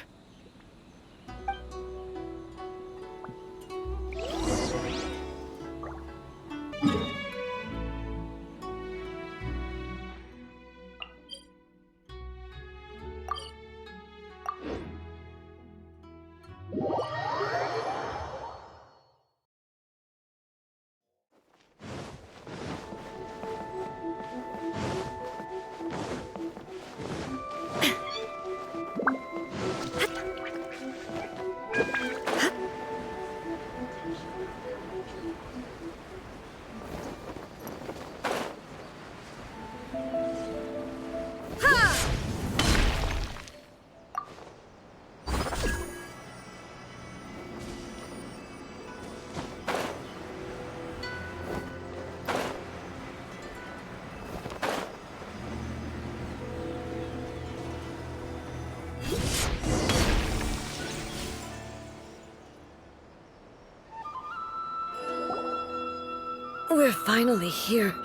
Speaker 5: We're finally here.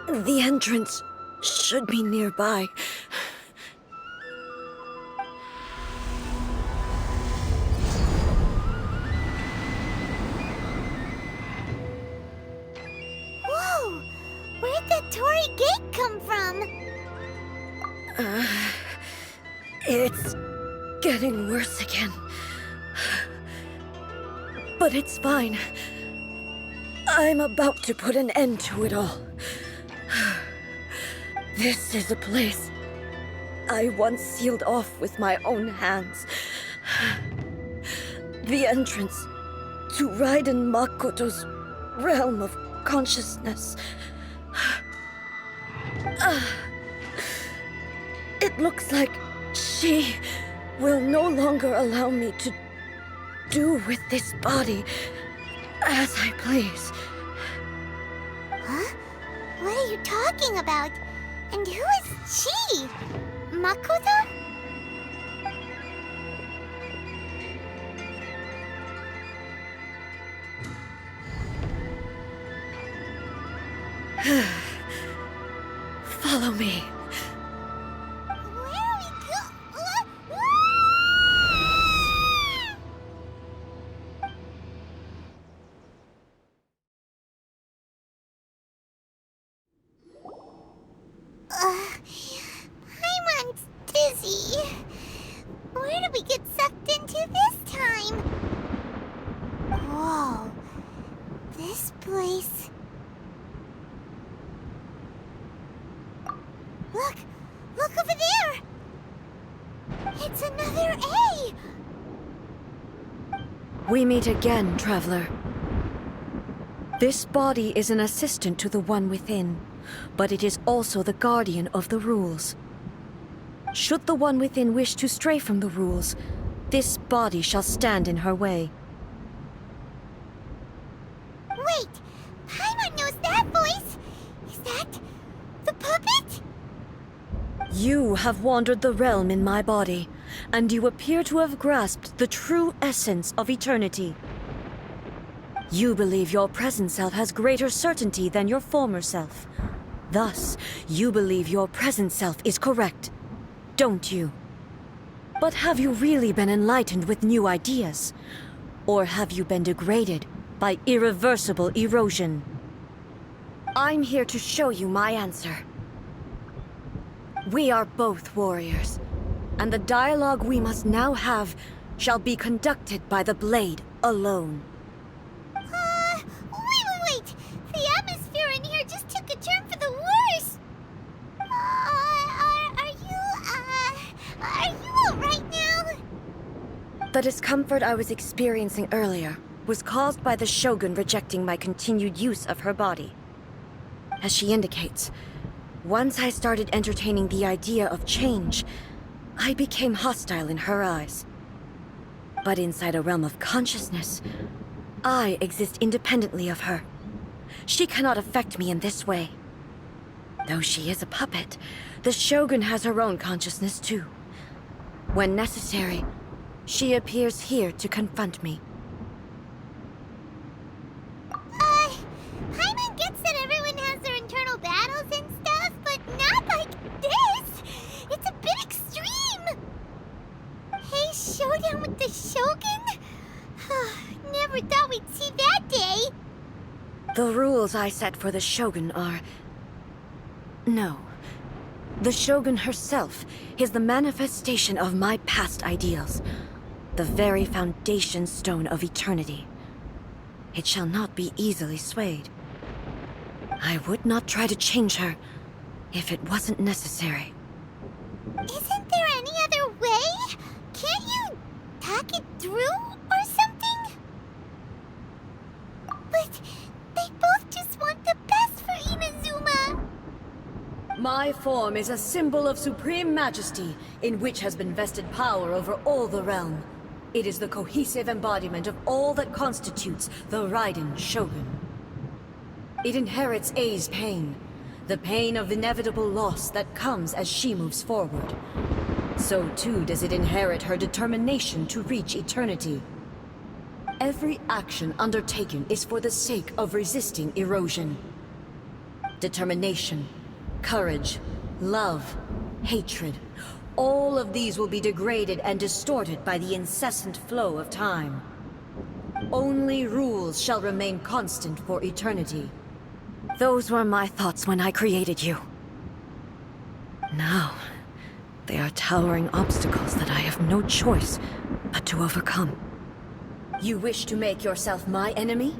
Speaker 5: The entrance should be nearby.
Speaker 4: Whoa! Where'd that Torii gate come from?
Speaker 5: It's getting worse again. But it's fine. I'm about to put an end to it all. This is a place I once sealed off with my own hands. The entrance to Raiden Makoto's realm of consciousness. It looks like she will no longer allow me to do with this body as I please.
Speaker 4: Huh? What are you talking about? And who is she? Makoto?
Speaker 5: Follow me.
Speaker 4: Where are we Paimon's dizzy. Where did we get sucked into this time? Whoa. This place... Look! Look over there! It's another A!
Speaker 5: We meet again, traveler. This body is an assistant to the one within, but it is also the guardian of the rules. Should the one within wish to stray from the rules, this body shall stand in her way.
Speaker 4: Wait! Paimon knows that voice! Is that the puppet?
Speaker 5: You have wandered the realm in my body, and you appear to have grasped the true essence of eternity. You believe your present self has greater certainty than your former self. Thus, you believe your present self is correct, don't you? But have you really been enlightened with new ideas? Or have you been degraded by irreversible erosion? I'm here to show you my answer. We are both warriors, and the dialogue we must now have shall be conducted by the blade alone.
Speaker 4: Wait! The atmosphere in here just took a turn for the worse! Are you alright now?
Speaker 5: The discomfort I was experiencing earlier was caused by the Shogun rejecting my continued use of her body. As she indicates, once I started entertaining the idea of change, I became hostile in her eyes. But inside a realm of consciousness, I exist independently of her. She cannot affect me in this way. Though she is a puppet, the Shogun has her own consciousness too. When necessary, she appears here to confront me.
Speaker 4: Paimon gets that everyone has their internal battles and stuff, but not like this! It's a bit extreme! Hey, showdown with the Shogun? Never thought we'd see that day!
Speaker 5: The rules I set for the Shogun are... No. The Shogun herself is the manifestation of my past ideals. The very foundation stone of eternity. It shall not be easily swayed. I would not try to change her if it wasn't necessary.
Speaker 4: Isn't there any other way? Can't you talk it through or something? But they both just want the best for Inazuma.
Speaker 5: My form is a symbol of supreme majesty, in which has been vested power over all the realm. It is the cohesive embodiment of all that constitutes the Raiden Shogun. It inherits Ei's pain, the pain of inevitable loss that comes as she moves forward. So too does it inherit her determination to reach eternity. Every action undertaken is for the sake of resisting erosion. Determination, courage, love, hatred, all of these will be degraded and distorted by the incessant flow of time. Only rules shall remain constant for eternity. Those were my thoughts when I created you. Now, they are towering obstacles that I have no choice but to overcome. You wish to make yourself my enemy?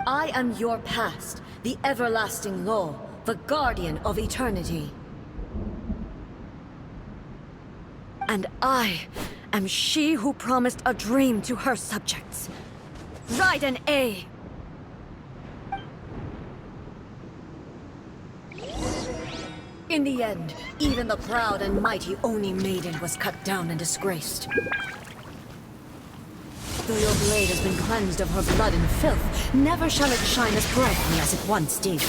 Speaker 5: I am your past, the everlasting law, the guardian of eternity. And I am she who promised a dream to her subjects. Raiden A. In the end, even the proud and mighty Oni Maiden was cut down and disgraced. Though your blade has been cleansed of her blood and filth, never shall it shine as brightly as it once did.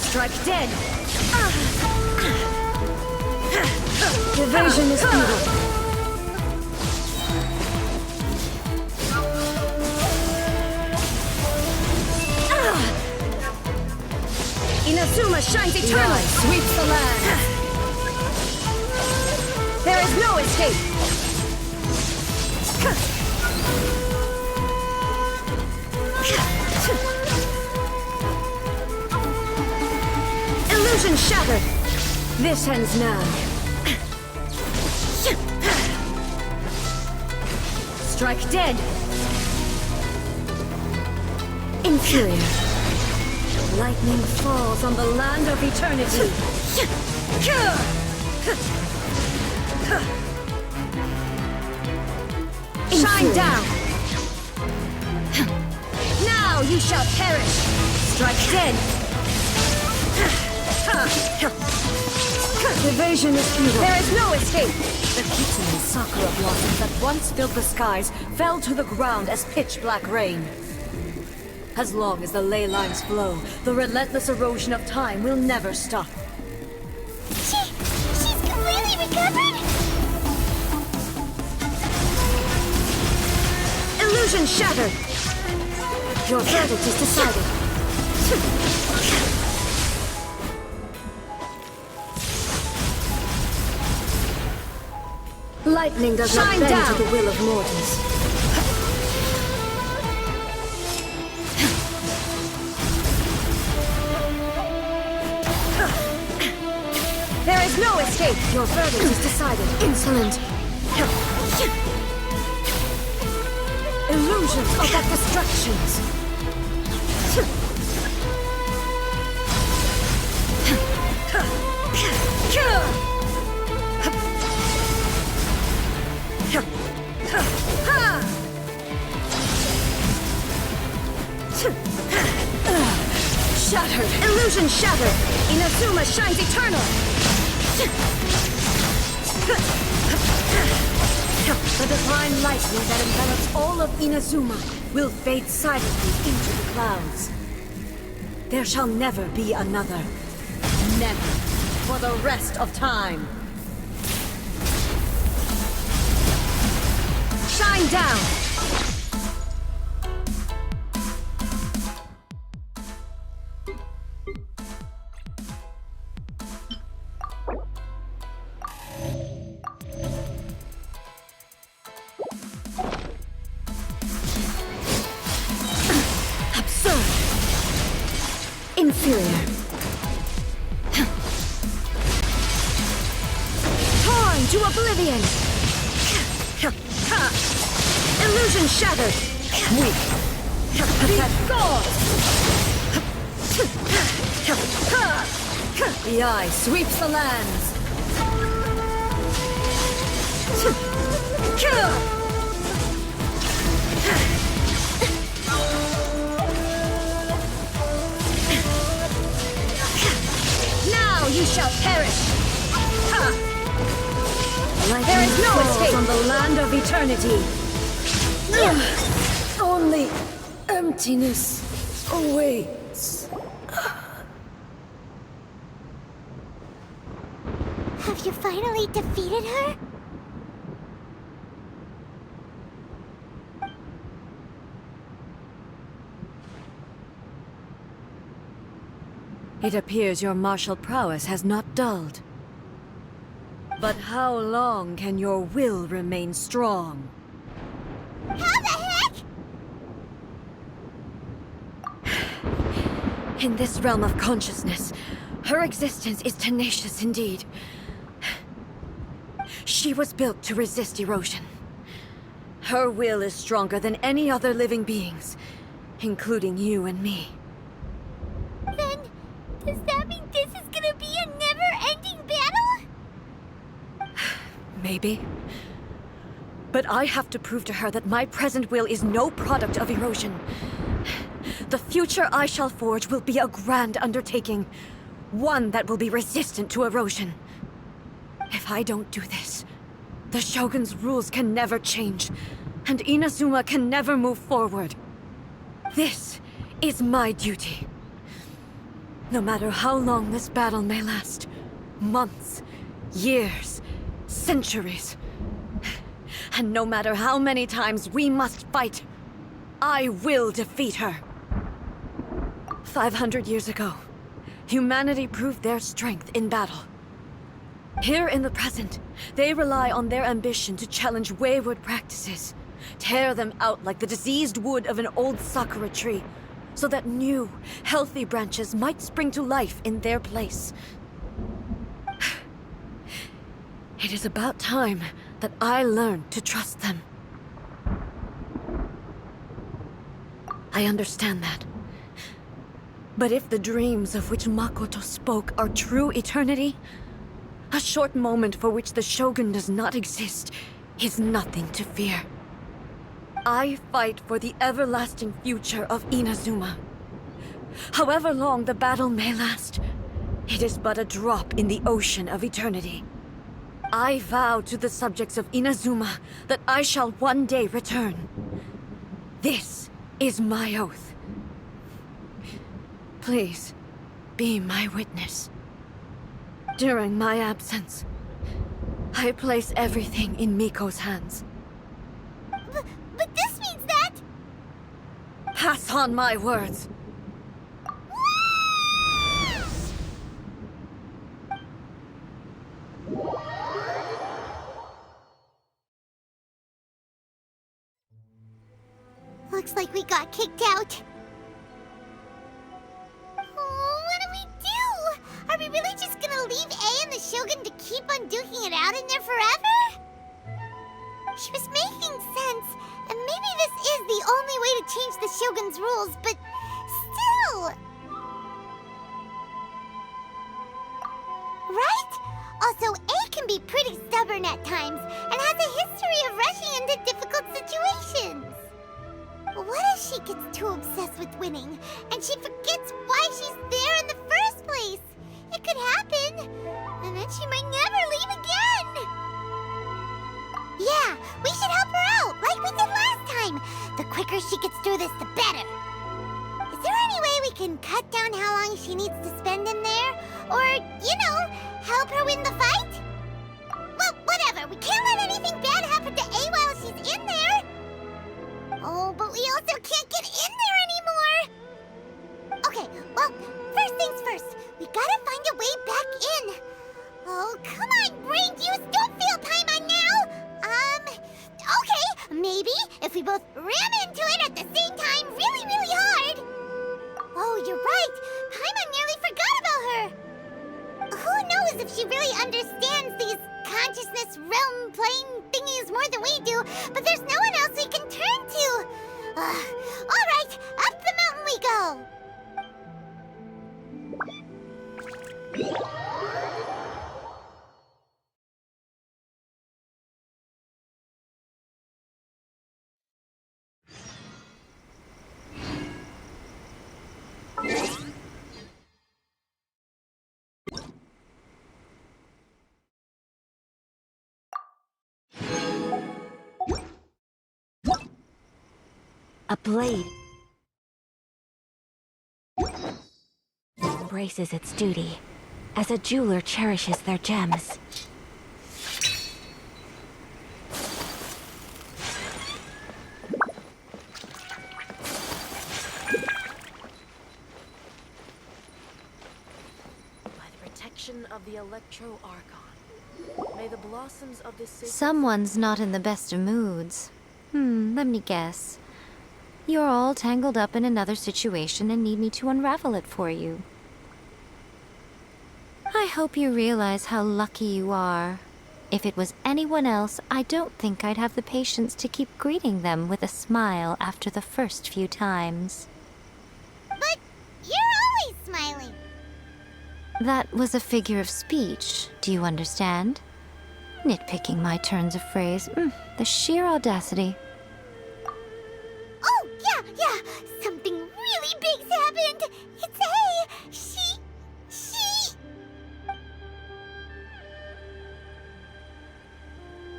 Speaker 5: Strike dead! Evasion is futile. Inazuma shines eternally! Sweeps the land! There is no escape! Illusion shattered! This ends now. Strike dead! Inferior. Lightning falls on the land of eternity. Shine down! Now you shall perish! Strike dead! Evasion is futile. There is no escape! The kitsune Sakura blossoms that once filled the skies fell to the ground as pitch-black rain. As long as the ley lines flow, the relentless erosion of time will never stop.
Speaker 4: She's completely recovered?
Speaker 5: Illusion shattered! Your verdict is decided. Lightning does not bend to the will of mortals. There is no escape! Your verdict is decided. Insolent! Illusions are but distractions. Shattered! Illusion shattered! Inazuma shines eternal! The divine lightning that envelops all of Inazuma will fade silently into the clouds. There shall never be another. Never. For the rest of time. Shine down! Inferior. Torn to oblivion! Illusion shattered! Weak! Pathetic! The eye sweeps the lands! You shall perish! There is no escape from the land of eternity! Only emptiness awaits.
Speaker 4: Have you finally defeated her?
Speaker 5: It appears your martial prowess has not dulled. But how long can your will remain strong?
Speaker 4: How the heck?
Speaker 5: In this realm of consciousness, her existence is tenacious indeed. She was built to resist erosion. Her will is stronger than any other living being's, including you and me.
Speaker 4: Then, does that mean this is gonna be a never-ending battle?
Speaker 5: Maybe. But I have to prove to her that my present will is no product of erosion. The future I shall forge will be a grand undertaking. One that will be resistant to erosion. If I don't do this, the Shogun's rules can never change, and Inazuma can never move forward. This is my duty. No matter how long this battle may last, months, years, centuries, and no matter how many times we must fight, I will defeat her. 500 years ago, humanity proved their strength in battle. Here in the present, they rely on their ambition to challenge wayward practices, tear them out like the diseased wood of an old Sakura tree, so that new, healthy branches might spring to life in their place. It is about time that I learned to trust them. I understand that. But if the dreams of which Makoto spoke are true eternity, a short moment for which the Shogun does not exist is nothing to fear. I fight for the everlasting future of Inazuma. However long the battle may last, it is but a drop in the ocean of eternity. I vow to the subjects of Inazuma that I shall one day return. This is my oath. Please, be my witness. During my absence, I place everything in Miko's hands.
Speaker 4: But this means that...
Speaker 5: Pass on my words.
Speaker 4: Looks like we got kicked out. Oh, what do we do? Are we really just gonna leave A and the Shogun to keep on duking it out in there forever? She was making sense, and maybe this is the only way to change the Shogun's rules, but still... Right? Also, A can be pretty stubborn at times, and has a history of rushing into difficult situations. What if she gets too obsessed with winning, and she forgets why she's there in the first place? It could happen, and then she might never leave again. Yeah, we should help her out, like we did last time. The quicker she gets through this, the better. Is there any way we can cut down how long she needs to spend in there? Or, help her win the fight? Well, whatever, we can't let anything bad happen to A while she's in there. Oh, but we also can't get in there anymore! Okay, well, first things first. We gotta find a way back in. Oh, come on, brain juice, don't feel Paimon now! Okay, maybe if we both ram into it at the same time really, really hard. Oh, you're right. Paimon nearly forgot about her. Who knows if she really understands these consciousness realm playing thingies more than we do, but there's no one else we can turn to. All right, up the mountain we go.
Speaker 3: A blade embraces its duty, as a jeweler cherishes their gems.
Speaker 5: By the protection of the Electro Archon, may the blossoms of this sacred...
Speaker 11: Someone's not in the best of moods. Let me guess. You're all tangled up in another situation and need me to unravel it for you. I hope you realize how lucky you are. If it was anyone else, I don't think I'd have the patience to keep greeting them with a smile after the first few times.
Speaker 4: But you're always smiling.
Speaker 11: That was a figure of speech, do you understand? Nitpicking my turns of phrase. The sheer audacity.
Speaker 4: Oh, yeah, something really big's happened. It's A. She...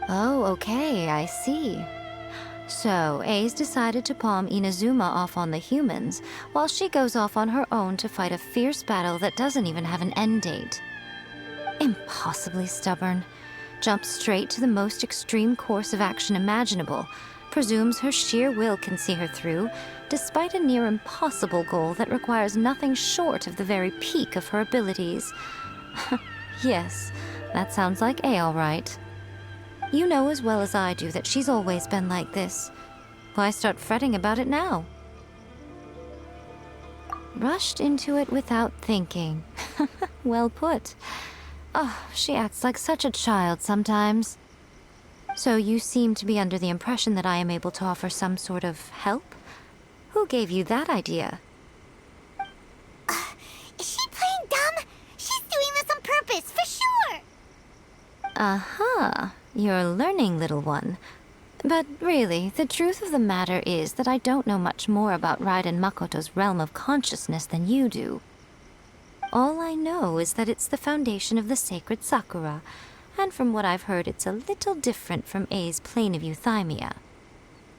Speaker 11: Oh, okay, I see. So, A's decided to palm Inazuma off on the humans, while she goes off on her own to fight a fierce battle that doesn't even have an end date. Impossibly stubborn. Jumps straight to the most extreme course of action imaginable, presumes her sheer will can see her through, despite a near impossible goal that requires nothing short of the very peak of her abilities. Yes, that sounds like A all right. You know as well as I do that she's always been like this. Why start fretting about it now? Rushed into it without thinking. Well put. Oh, she acts like such a child sometimes. So you seem to be under the impression that I am able to offer some sort of help? Who gave you that idea?
Speaker 4: Is she playing dumb? She's doing this on purpose, for sure!
Speaker 11: Uh-huh. You're learning, little one. But really, the truth of the matter is that I don't know much more about Raiden Makoto's realm of consciousness than you do. All I know is that it's the foundation of the sacred Sakura, and from what I've heard, it's a little different from A's plane of euthymia.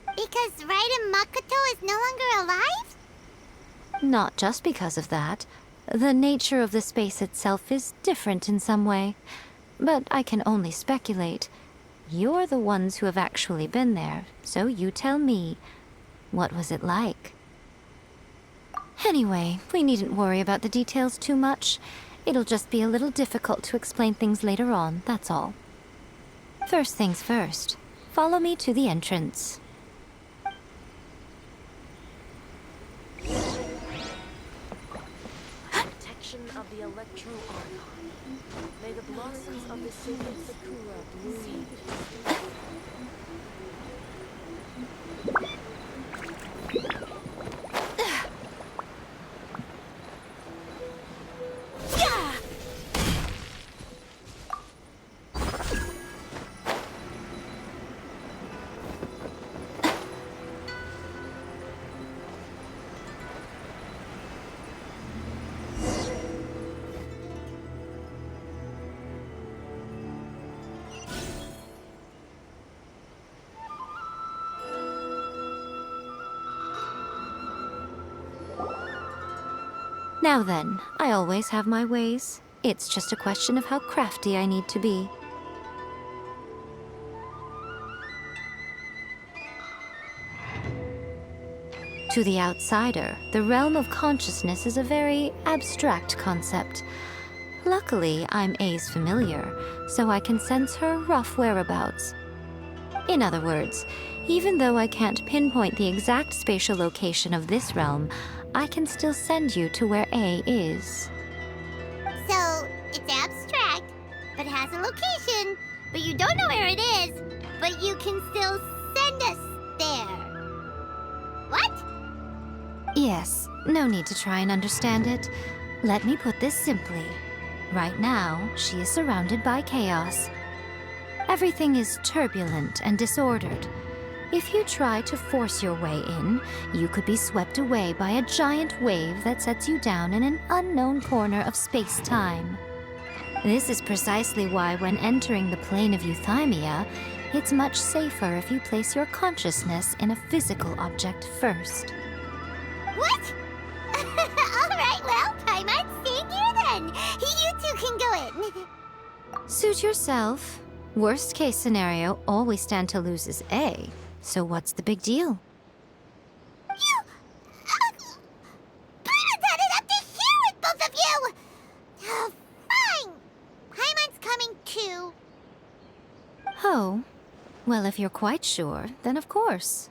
Speaker 4: Because Raiden Makoto is no longer alive?
Speaker 11: Not just because of that. The nature of the space itself is different in some way. But I can only speculate. You're the ones who have actually been there, so you tell me, what was it like? Anyway, we needn't worry about the details too much. It'll just be a little difficult to explain things later on, that's all. First things first, follow me to the entrance.
Speaker 12: Protection of the Electro Archon. May the blossoms of the sacred Sakura bloom.
Speaker 11: Now then, I always have my ways. It's just a question of how crafty I need to be. To the outsider, the realm of consciousness is a very abstract concept. Luckily, I'm A's familiar, so I can sense her rough whereabouts. In other words, even though I can't pinpoint the exact spatial location of this realm, I can still send you to where A is.
Speaker 4: So, it's abstract, but has a location, but you don't know where it is, but you can still send us there. What?
Speaker 11: Yes, no need to try and understand it. Let me put this simply. Right now, she is surrounded by chaos. Everything is turbulent and disordered. If you try to force your way in, you could be swept away by a giant wave that sets you down in an unknown corner of space-time. This is precisely why when entering the plane of euthymia, it's much safer if you place your consciousness in a physical object first.
Speaker 4: What? Alright, well, Paimon's staying here then. You two can go in.
Speaker 11: Suit yourself. Worst case scenario, all we stand to lose is A. So what's the big deal?
Speaker 4: You... Paimon's had it up to here with both of you! Fine. Paimon's coming too.
Speaker 11: Oh. Well, if you're quite sure, then of course.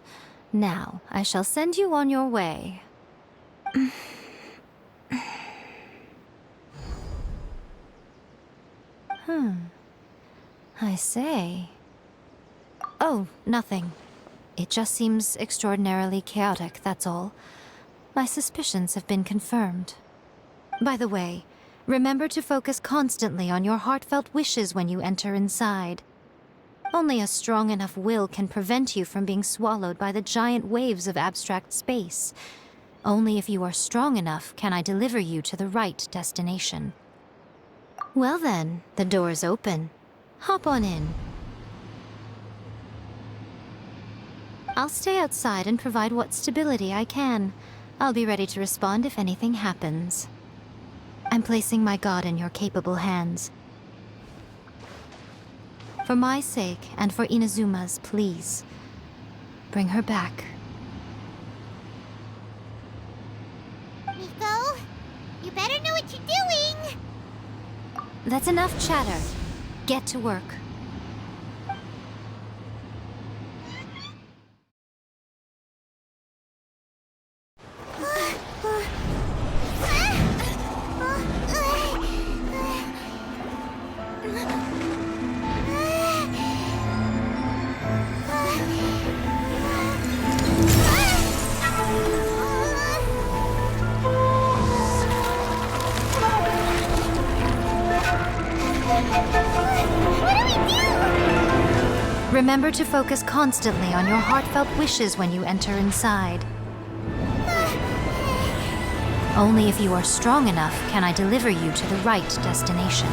Speaker 11: Now, I shall send you on your way. I say... Oh, nothing. It just seems extraordinarily chaotic, that's all. My suspicions have been confirmed. By the way, remember to focus constantly on your heartfelt wishes when you enter inside. Only a strong enough will can prevent you from being swallowed by the giant waves of abstract space. Only if you are strong enough can I deliver you to the right destination. Well then, the door's open. Hop on in. I'll stay outside and provide what stability I can. I'll be ready to respond if anything happens. I'm placing my god in your capable hands. For my sake and for Inazuma's, please. Bring her back.
Speaker 4: Miko, you better know what you're doing.
Speaker 11: That's enough chatter. Get to work. Remember to focus constantly on your heartfelt wishes when you enter inside. Only if you are strong enough can I deliver you to the right destination.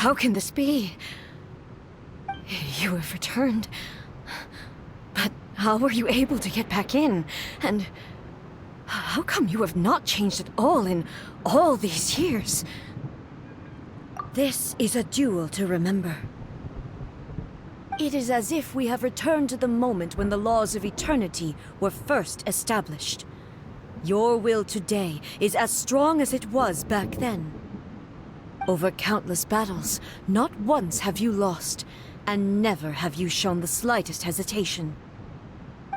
Speaker 5: How can this be? You have returned. But how were you able to get back in? And how come you have not changed at all in all these years? This is a duel to remember. It is as if we have returned to the moment when the laws of eternity were first established. Your will today is as strong as it was back then. Over countless battles, not once have you lost, and never have you shown the slightest hesitation.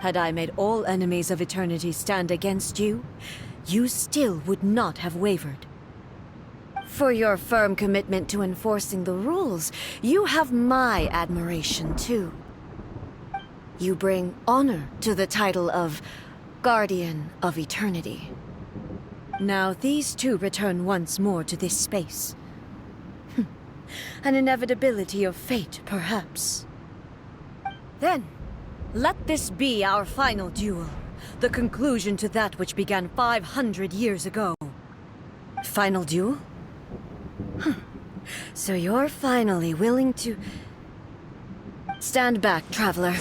Speaker 5: Had I made all enemies of eternity stand against you, you still would not have wavered. For your firm commitment to enforcing the rules, you have my admiration too. You bring honor to the title of Guardian of Eternity. Now these two return once more to this space. An inevitability of fate, perhaps. Then, let this be our final duel, the conclusion to that which began 500 years ago. Final duel? So you're finally willing to... Stand back, traveler.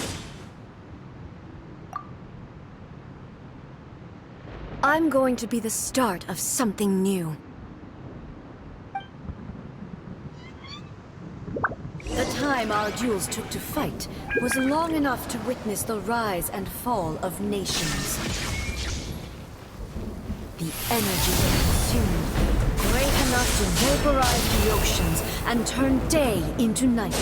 Speaker 5: I'm going to be the start of something new. The time our duels took to fight was long enough to witness the rise and fall of nations. The energy they consumed, great enough to vaporize the oceans and turn day into night.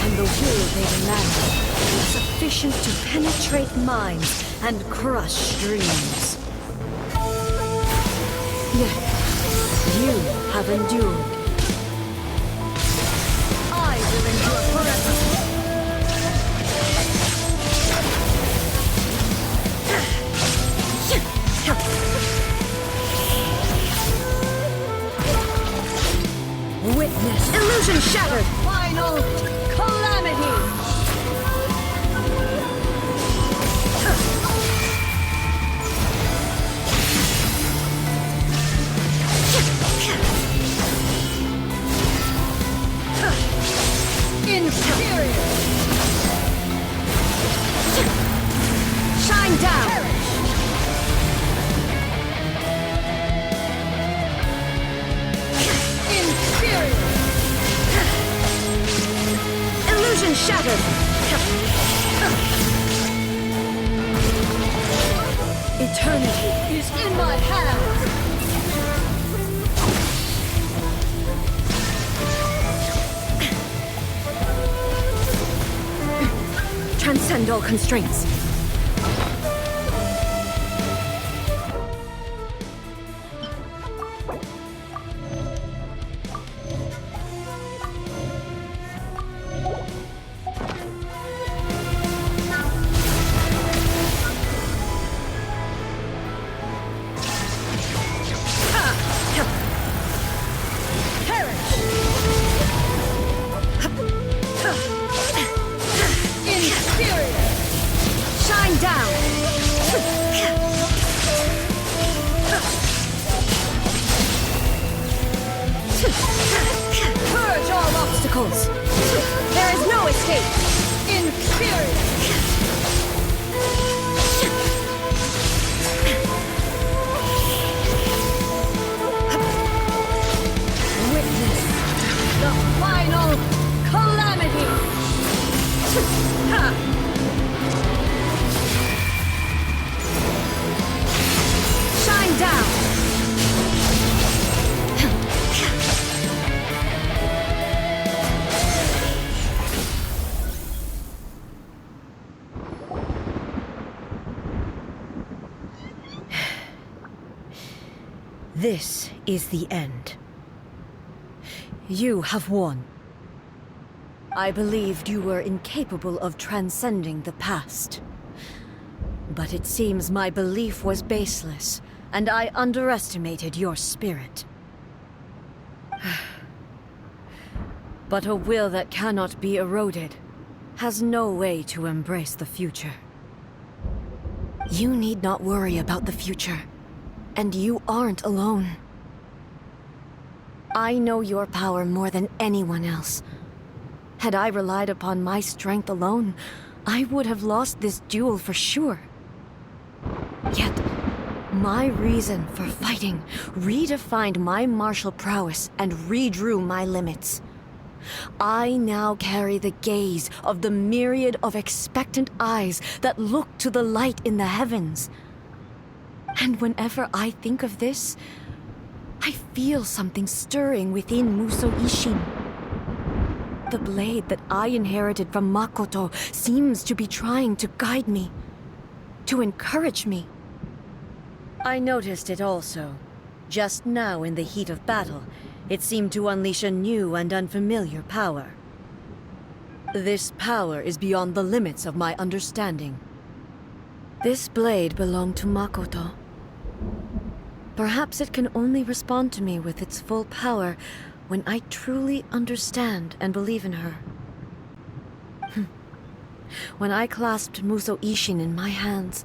Speaker 5: And the will they demanded was sufficient to penetrate minds and crush dreams. Yet, you have endured. I will endure forever. Witness illusion shattered. Final calamity. Inferior. Shine down. Inferior. Illusion shattered. Eternity is in my hands. Transcend all constraints. Purge all obstacles. There is no escape. Inferior. Witness the final calamity. Shine down. This is the end. You have won. I believed you were incapable of transcending the past. But it seems my belief was baseless, and I underestimated your spirit. But a will that cannot be eroded has no way to embrace the future. You need not worry about the future, and you aren't alone. I know your power more than anyone else. Had I relied upon my strength alone, I would have lost this duel for sure. Yet, my reason for fighting redefined my martial prowess and redrew my limits. I now carry the gaze of the myriad of expectant eyes that look to the light in the heavens. And whenever I think of this, I feel something stirring within Musou Ishin. The blade that I inherited from Makoto seems to be trying to guide me, to encourage me. I noticed it also. Just now in the heat of battle, it seemed to unleash a new and unfamiliar power. This power is beyond the limits of my understanding. This blade belonged to Makoto. Perhaps it can only respond to me with its full power when I truly understand and believe in her. When I clasped Musou Ishin in my hands,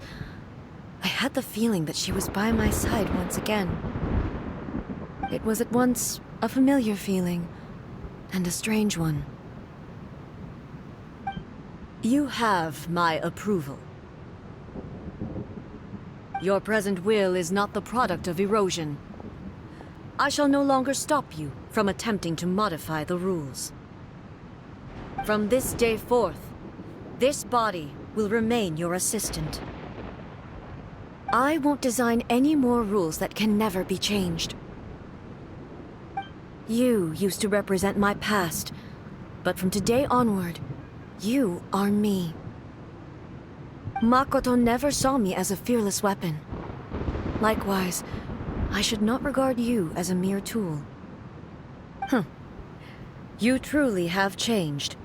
Speaker 5: I had the feeling that she was by my side once again. It was at once a familiar feeling and a strange one. You have my approval. Your present will is not the product of erosion. I shall no longer stop you from attempting to modify the rules. From this day forth, this body will remain your assistant. I won't design any more rules that can never be changed. You used to represent my past, but from today onward, you are me. Makoto never saw me as a fearless weapon. Likewise, I should not regard you as a mere tool. You truly have changed.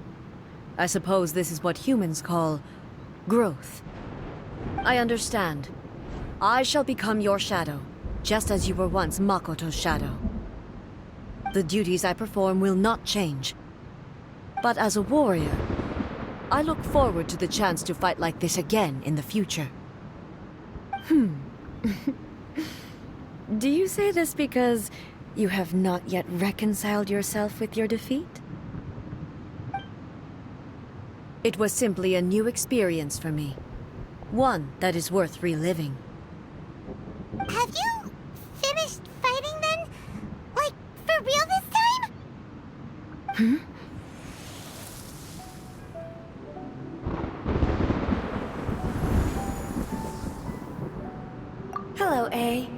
Speaker 5: I suppose this is what humans call growth. I understand. I shall become your shadow, just as you were once Makoto's shadow. The duties I perform will not change. But as a warrior, I look forward to the chance to fight like this again in the future. Do you say this because you have not yet reconciled yourself with your defeat? It was simply a new experience for me. One that is worth reliving.
Speaker 4: Have you finished fighting then? Like, for real this time? Hello, A.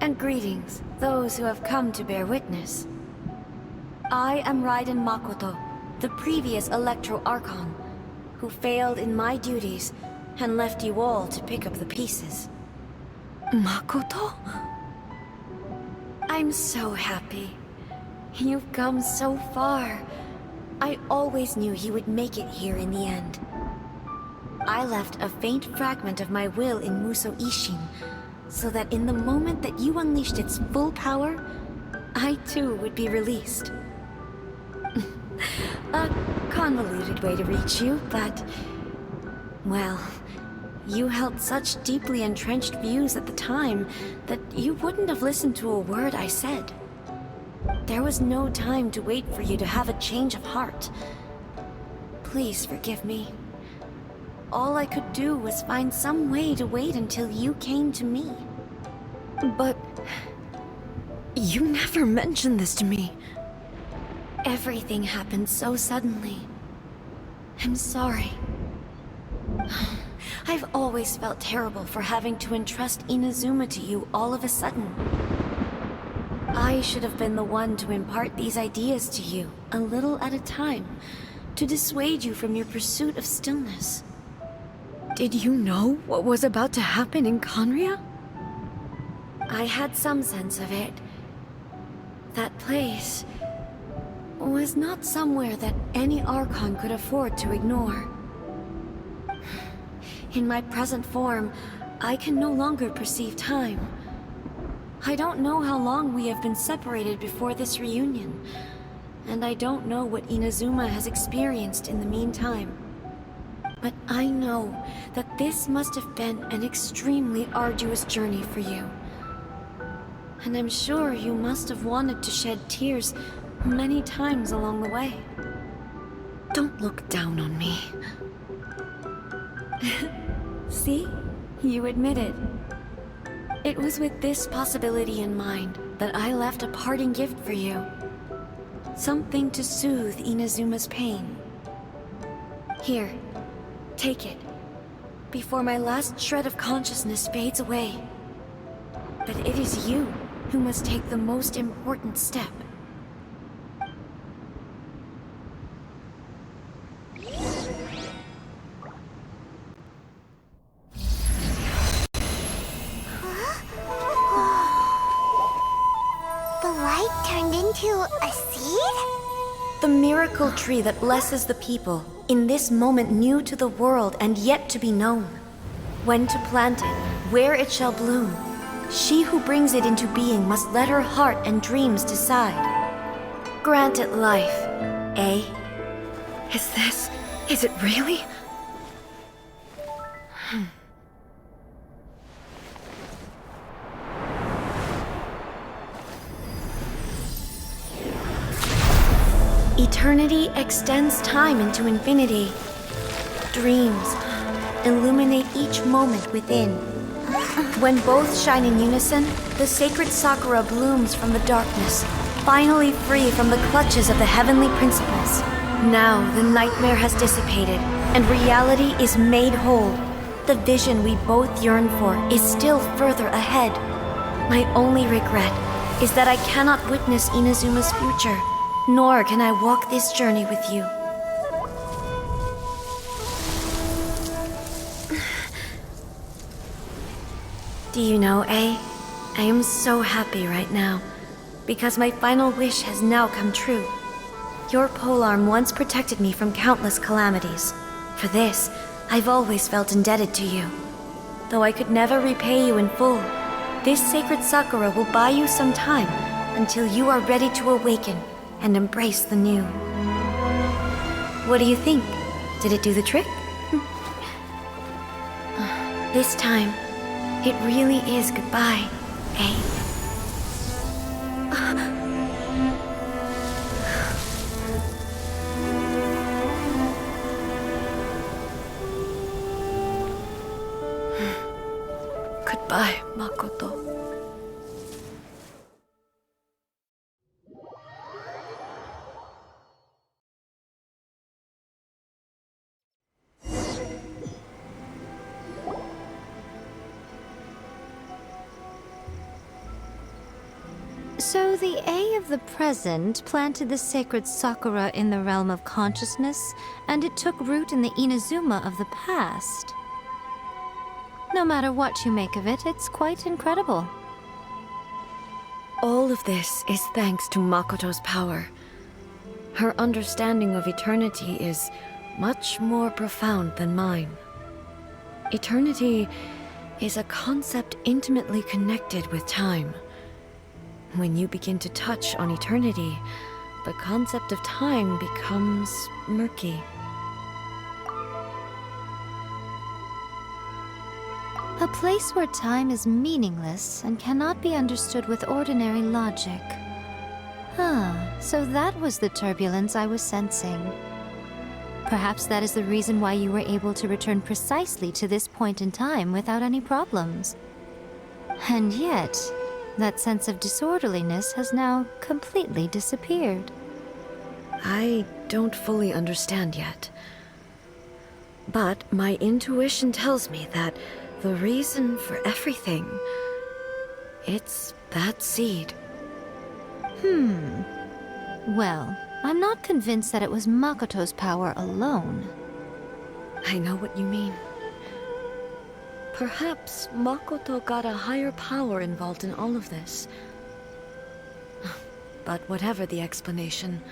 Speaker 4: And greetings, those who have come to bear witness. I am Raiden Makoto, the previous Electro Archon, who failed in my duties and left you all to pick up the pieces.
Speaker 5: Makoto?
Speaker 4: I'm so happy. You've come so far. I always knew you would make it here in the end. I left a faint fragment of my will in Musou Ishin, so that in the moment that you unleashed its full power, I too would be released. A convoluted way to reach you, but... well, you held such deeply entrenched views at the time that you wouldn't have listened to a word I said. There was no time to wait for you to have a change of heart. Please forgive me. All I could do was find some way to wait until you came to me.
Speaker 5: But... you never mentioned this to me.
Speaker 4: Everything happened so suddenly. I'm sorry. I've always felt terrible for having to entrust Inazuma to you all of a sudden. I should have been the one to impart these ideas to you, a little at a time, to dissuade you from your pursuit of stillness.
Speaker 5: Did you know what was about to happen in Conria? I had some sense of it. That place was not somewhere that any Archon could afford to ignore. In my present form, I can no longer perceive time. I don't know how long we have been separated before this reunion, and I don't know what Inazuma has experienced in the meantime. But I know that this must have been an extremely arduous journey for you. And I'm sure you must have wanted to shed tears many times along the way. Don't look down on me. See? You admit it. It was with this possibility in mind that I left a parting gift for you. Something to soothe Inazuma's pain. Here, take it, before my last shred of consciousness fades away. But it is you who must take the most important step.
Speaker 4: The light turned into a seed?
Speaker 5: The miracle tree that blesses the people, in this moment new to the world and yet to be known. When to plant it, where it shall bloom. She who brings it into being must let her heart and dreams decide. Grant it life, eh? Is it really? Eternity extends time into infinity. Dreams illuminate each moment within. When both shine in unison, the sacred Sakura blooms from the darkness, finally free from the clutches of the heavenly principles. Now the nightmare has dissipated, and reality is made whole. The vision we both yearn for is still further ahead. My only regret is that I cannot witness Inazuma's future, nor can I walk this journey with you. Do you know, I am so happy right now, because my final wish has now come true. Your polearm once protected me from countless calamities. For this, I've always felt indebted to you. Though I could never repay you in full, this sacred Sakura will buy you some time until you are ready to awaken and embrace the new. What do you think? Did it do the trick? This time, it really is goodbye, eh? Goodbye, Makoto.
Speaker 11: So the A of the present planted the sacred Sakura in the realm of consciousness, and it took root in the Inazuma of the past. No matter what you make of it, it's quite incredible.
Speaker 5: All of this is thanks to Makoto's power. Her understanding of eternity is much more profound than mine. Eternity is a concept intimately connected with time. When you begin to touch on eternity, the concept of time becomes murky.
Speaker 11: A place where time is meaningless and cannot be understood with ordinary logic. So that was the turbulence I was sensing. Perhaps that is the reason why you were able to return precisely to this point in time without any problems. And yet, that sense of disorderliness has now completely disappeared.
Speaker 5: I don't fully understand yet. But my intuition tells me that the reason for everything, it's that seed.
Speaker 11: Well, I'm not convinced that it was Makoto's power alone.
Speaker 5: I know what you mean. Perhaps Makoto got a higher power involved in all of this. But whatever the explanation,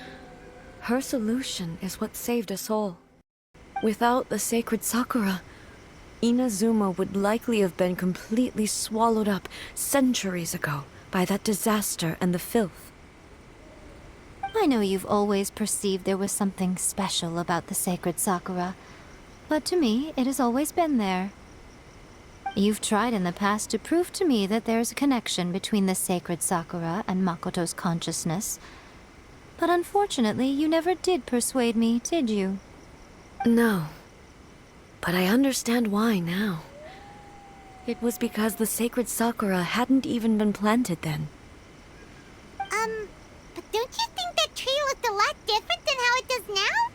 Speaker 5: her solution is what saved us all. Without the sacred Sakura, Inazuma would likely have been completely swallowed up centuries ago by that disaster and the filth.
Speaker 11: I know you've always perceived there was something special about the sacred Sakura, but to me, it has always been there. You've tried in the past to prove to me that there's a connection between the sacred Sakura and Makoto's consciousness, but unfortunately, you never did persuade me, did you?
Speaker 5: No. But I understand why now. It was because the sacred Sakura hadn't even been planted then.
Speaker 4: But don't you think that tree looked a lot different than how it does now?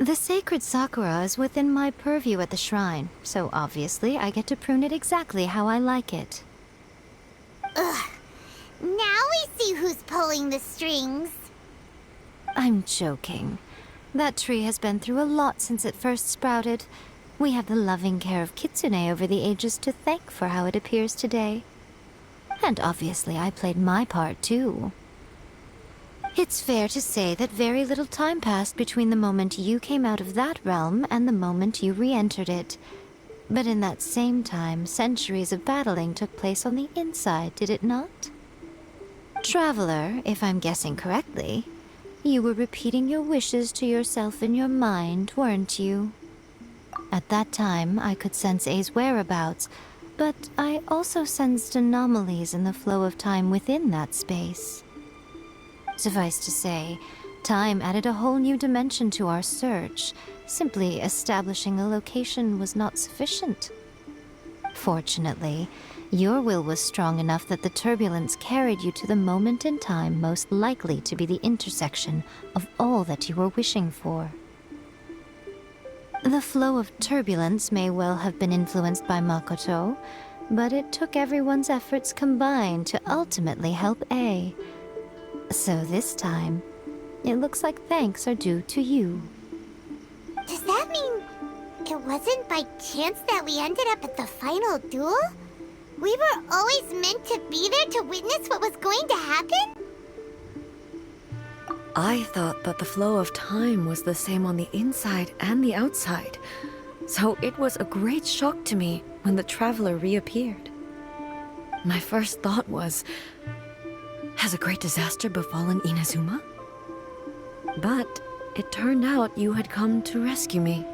Speaker 11: The sacred Sakura is within my purview at the shrine, so obviously I get to prune it exactly how I like it.
Speaker 4: Ugh. Now we see who's pulling the strings.
Speaker 11: I'm joking. That tree has been through a lot since it first sprouted. We have the loving care of Kitsune over the ages to thank for how it appears today. And obviously I played my part too. It's fair to say that very little time passed between the moment you came out of that realm and the moment you re-entered it. But in that same time, centuries of battling took place on the inside, did it not? Traveler, if I'm guessing correctly, you were repeating your wishes to yourself in your mind, weren't you? At that time, I could sense A's whereabouts, but I also sensed anomalies in the flow of time within that space. Suffice to say, time added a whole new dimension to our search. Simply establishing a location was not sufficient. Fortunately, your will was strong enough that the turbulence carried you to the moment in time most likely to be the intersection of all that you were wishing for. The flow of turbulence may well have been influenced by Makoto, but it took everyone's efforts combined to ultimately help A. So this time, it looks like thanks are due to you.
Speaker 4: Does that mean it wasn't by chance that we ended up at the final duel? We were always meant to be there to witness what was going to happen?
Speaker 5: I thought that the flow of time was the same on the inside and the outside, so it was a great shock to me when the traveler reappeared. My first thought was, has a great disaster befallen Inazuma? But it turned out you had come to rescue me.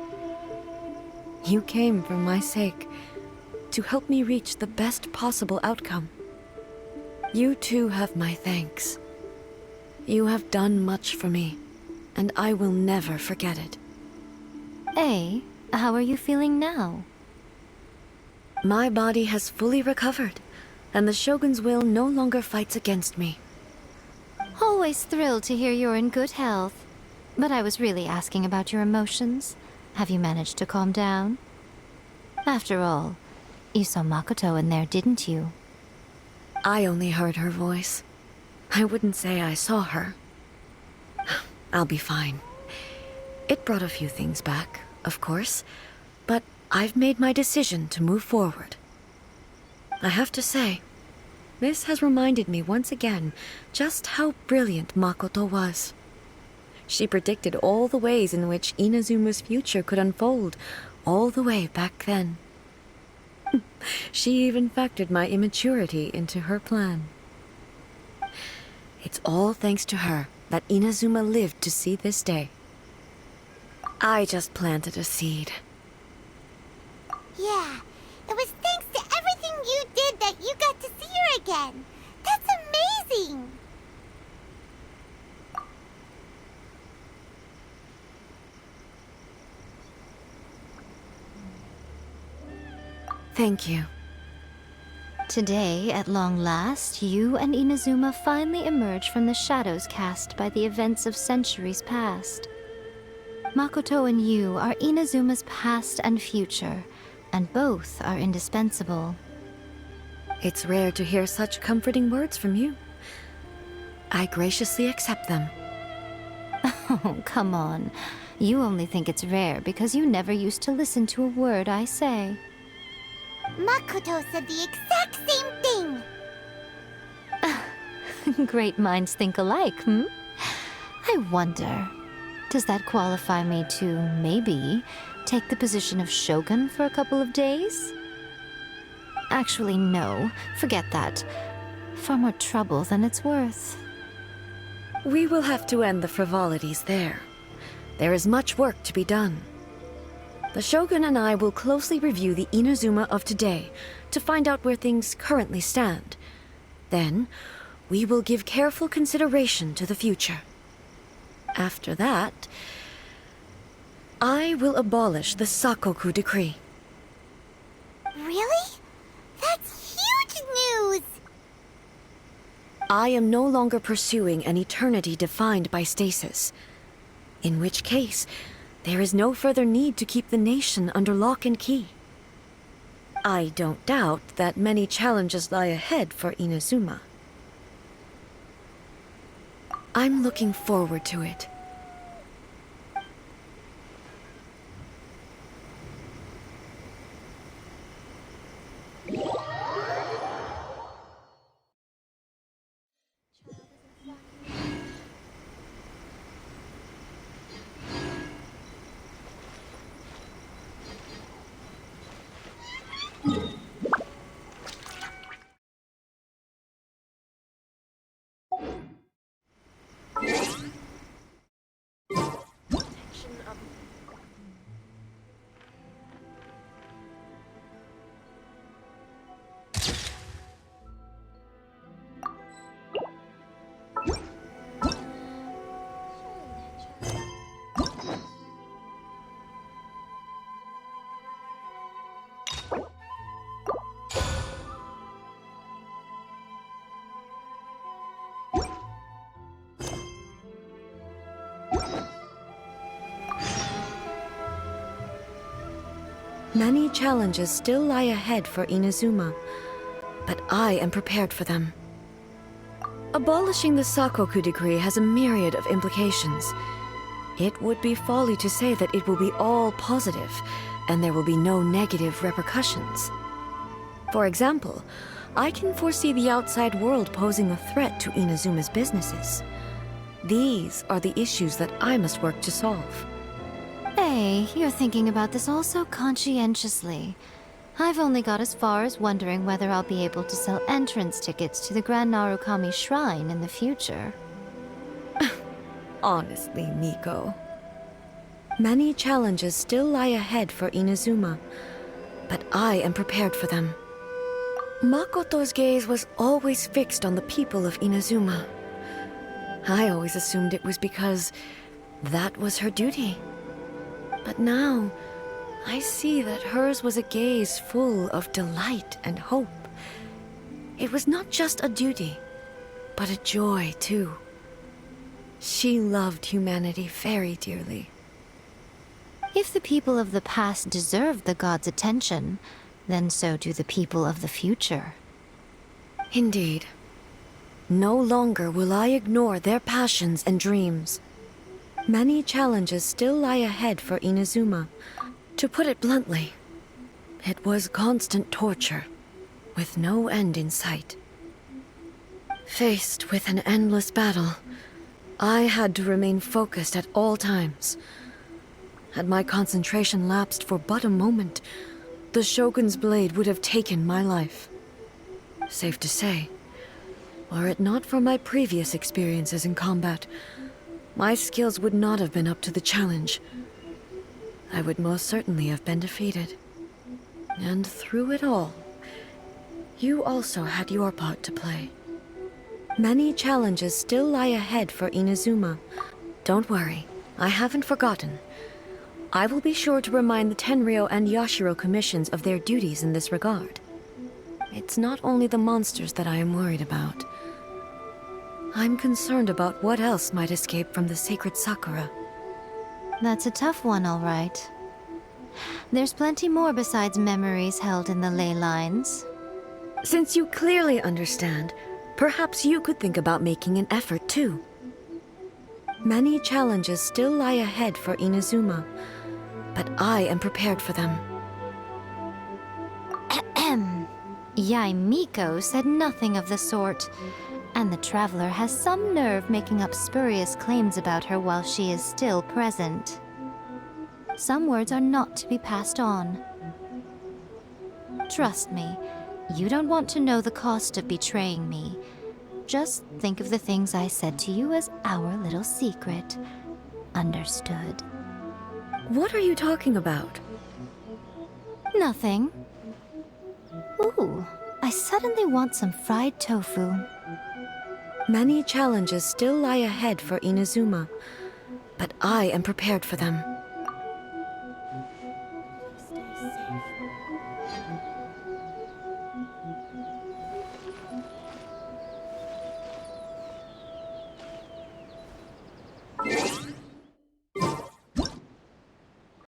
Speaker 5: You came for my sake, to help me reach the best possible outcome. You too have my thanks. You have done much for me, and I will never forget it.
Speaker 11: A, how are you feeling now?
Speaker 5: My body has fully recovered, and the Shogun's will no longer fights against me.
Speaker 11: Always thrilled to hear you're in good health. But I was really asking about your emotions. Have you managed to calm down? After all, you saw Makoto in there, didn't you?
Speaker 5: I only heard her voice. I wouldn't say I saw her. I'll be fine. It brought a few things back, of course, but I've made my decision to move forward. I have to say, this has reminded me once again just how brilliant Makoto was. She predicted all the ways in which Inazuma's future could unfold, all the way back then. She even factored my immaturity into her plan. It's all thanks to her that Inazuma lived to see this day. I just planted a seed.
Speaker 4: Yeah, it was thanks to everything you did that you got to see her again. That's amazing!
Speaker 5: Thank you.
Speaker 11: Today, at long last, you and Inazuma finally emerge from the shadows cast by the events of centuries past. Makoto and you are Inazuma's past and future, and both are indispensable.
Speaker 5: It's rare to hear such comforting words from you. I graciously accept them.
Speaker 11: Oh, come on. You only think it's rare because you never used to listen to a word I say.
Speaker 4: Makoto said the exact same thing!
Speaker 11: Great minds think alike, hmm? I wonder, does that qualify me to, maybe, take the position of Shogun for a couple of days? Actually, no. Forget that. Far more trouble than it's worth.
Speaker 5: We will have to end the frivolities there. There is much work to be done. The Shogun and I will closely review the Inazuma of today to find out where things currently stand. Then, we will give careful consideration to the future. After that, I will abolish the Sakoku decree.
Speaker 4: Really? That's huge news!
Speaker 5: I am no longer pursuing an eternity defined by stasis. In which case, there is no further need to keep the nation under lock and key. I don't doubt that many challenges lie ahead for Inazuma. I'm looking forward to it. Many challenges still lie ahead for Inazuma, but I am prepared for them. Abolishing the Sakoku decree has a myriad of implications. It would be folly to say that it will be all positive, and there will be no negative repercussions. For example, I can foresee the outside world posing a threat to Inazuma's businesses. These are the issues that I must work to solve.
Speaker 11: Hey, you're thinking about this all so conscientiously. I've only got as far as wondering whether I'll be able to sell entrance tickets to the Grand Narukami Shrine in the future.
Speaker 5: Honestly, Miko. Many challenges still lie ahead for Inazuma, but I am prepared for them. Makoto's gaze was always fixed on the people of Inazuma. I always assumed it was because that was her duty. But now, I see that hers was a gaze full of delight and hope. It was not just a duty, but a joy, too. She loved humanity very dearly.
Speaker 11: If the people of the past deserve the god's attention, then so do the people of the future.
Speaker 5: Indeed. No longer will I ignore their passions and dreams. Many challenges still lie ahead for Inazuma. To put it bluntly, it was constant torture, with no end in sight. Faced with an endless battle, I had to remain focused at all times. Had my concentration lapsed for but a moment, the Shogun's blade would have taken my life. Safe to say, were it not for my previous experiences in combat, my skills would not have been up to the challenge. I would most certainly have been defeated. And through it all, you also had your part to play. Many challenges still lie ahead for Inazuma. Don't worry, I haven't forgotten. I will be sure to remind the Tenryou and Yashiro commissions of their duties in this regard. It's not only the monsters that I am worried about. I'm concerned about what else might escape from the sacred Sakura.
Speaker 11: That's a tough one, all right. There's plenty more besides memories held in the ley lines.
Speaker 5: Since you clearly understand, perhaps you could think about making an effort too. Many challenges still lie ahead for Inazuma, but I am prepared for them.
Speaker 11: Yaimiko said nothing of the sort, and the traveler has some nerve making up spurious claims about her while she is still present. Some words are not to be passed on. Trust me, you don't want to know the cost of betraying me. Just think of the things I said to you as our little secret. Understood?
Speaker 5: What are you talking about?
Speaker 11: Nothing. Ooh, I suddenly want some fried tofu.
Speaker 5: Many challenges still lie ahead for Inazuma, but I am prepared for them.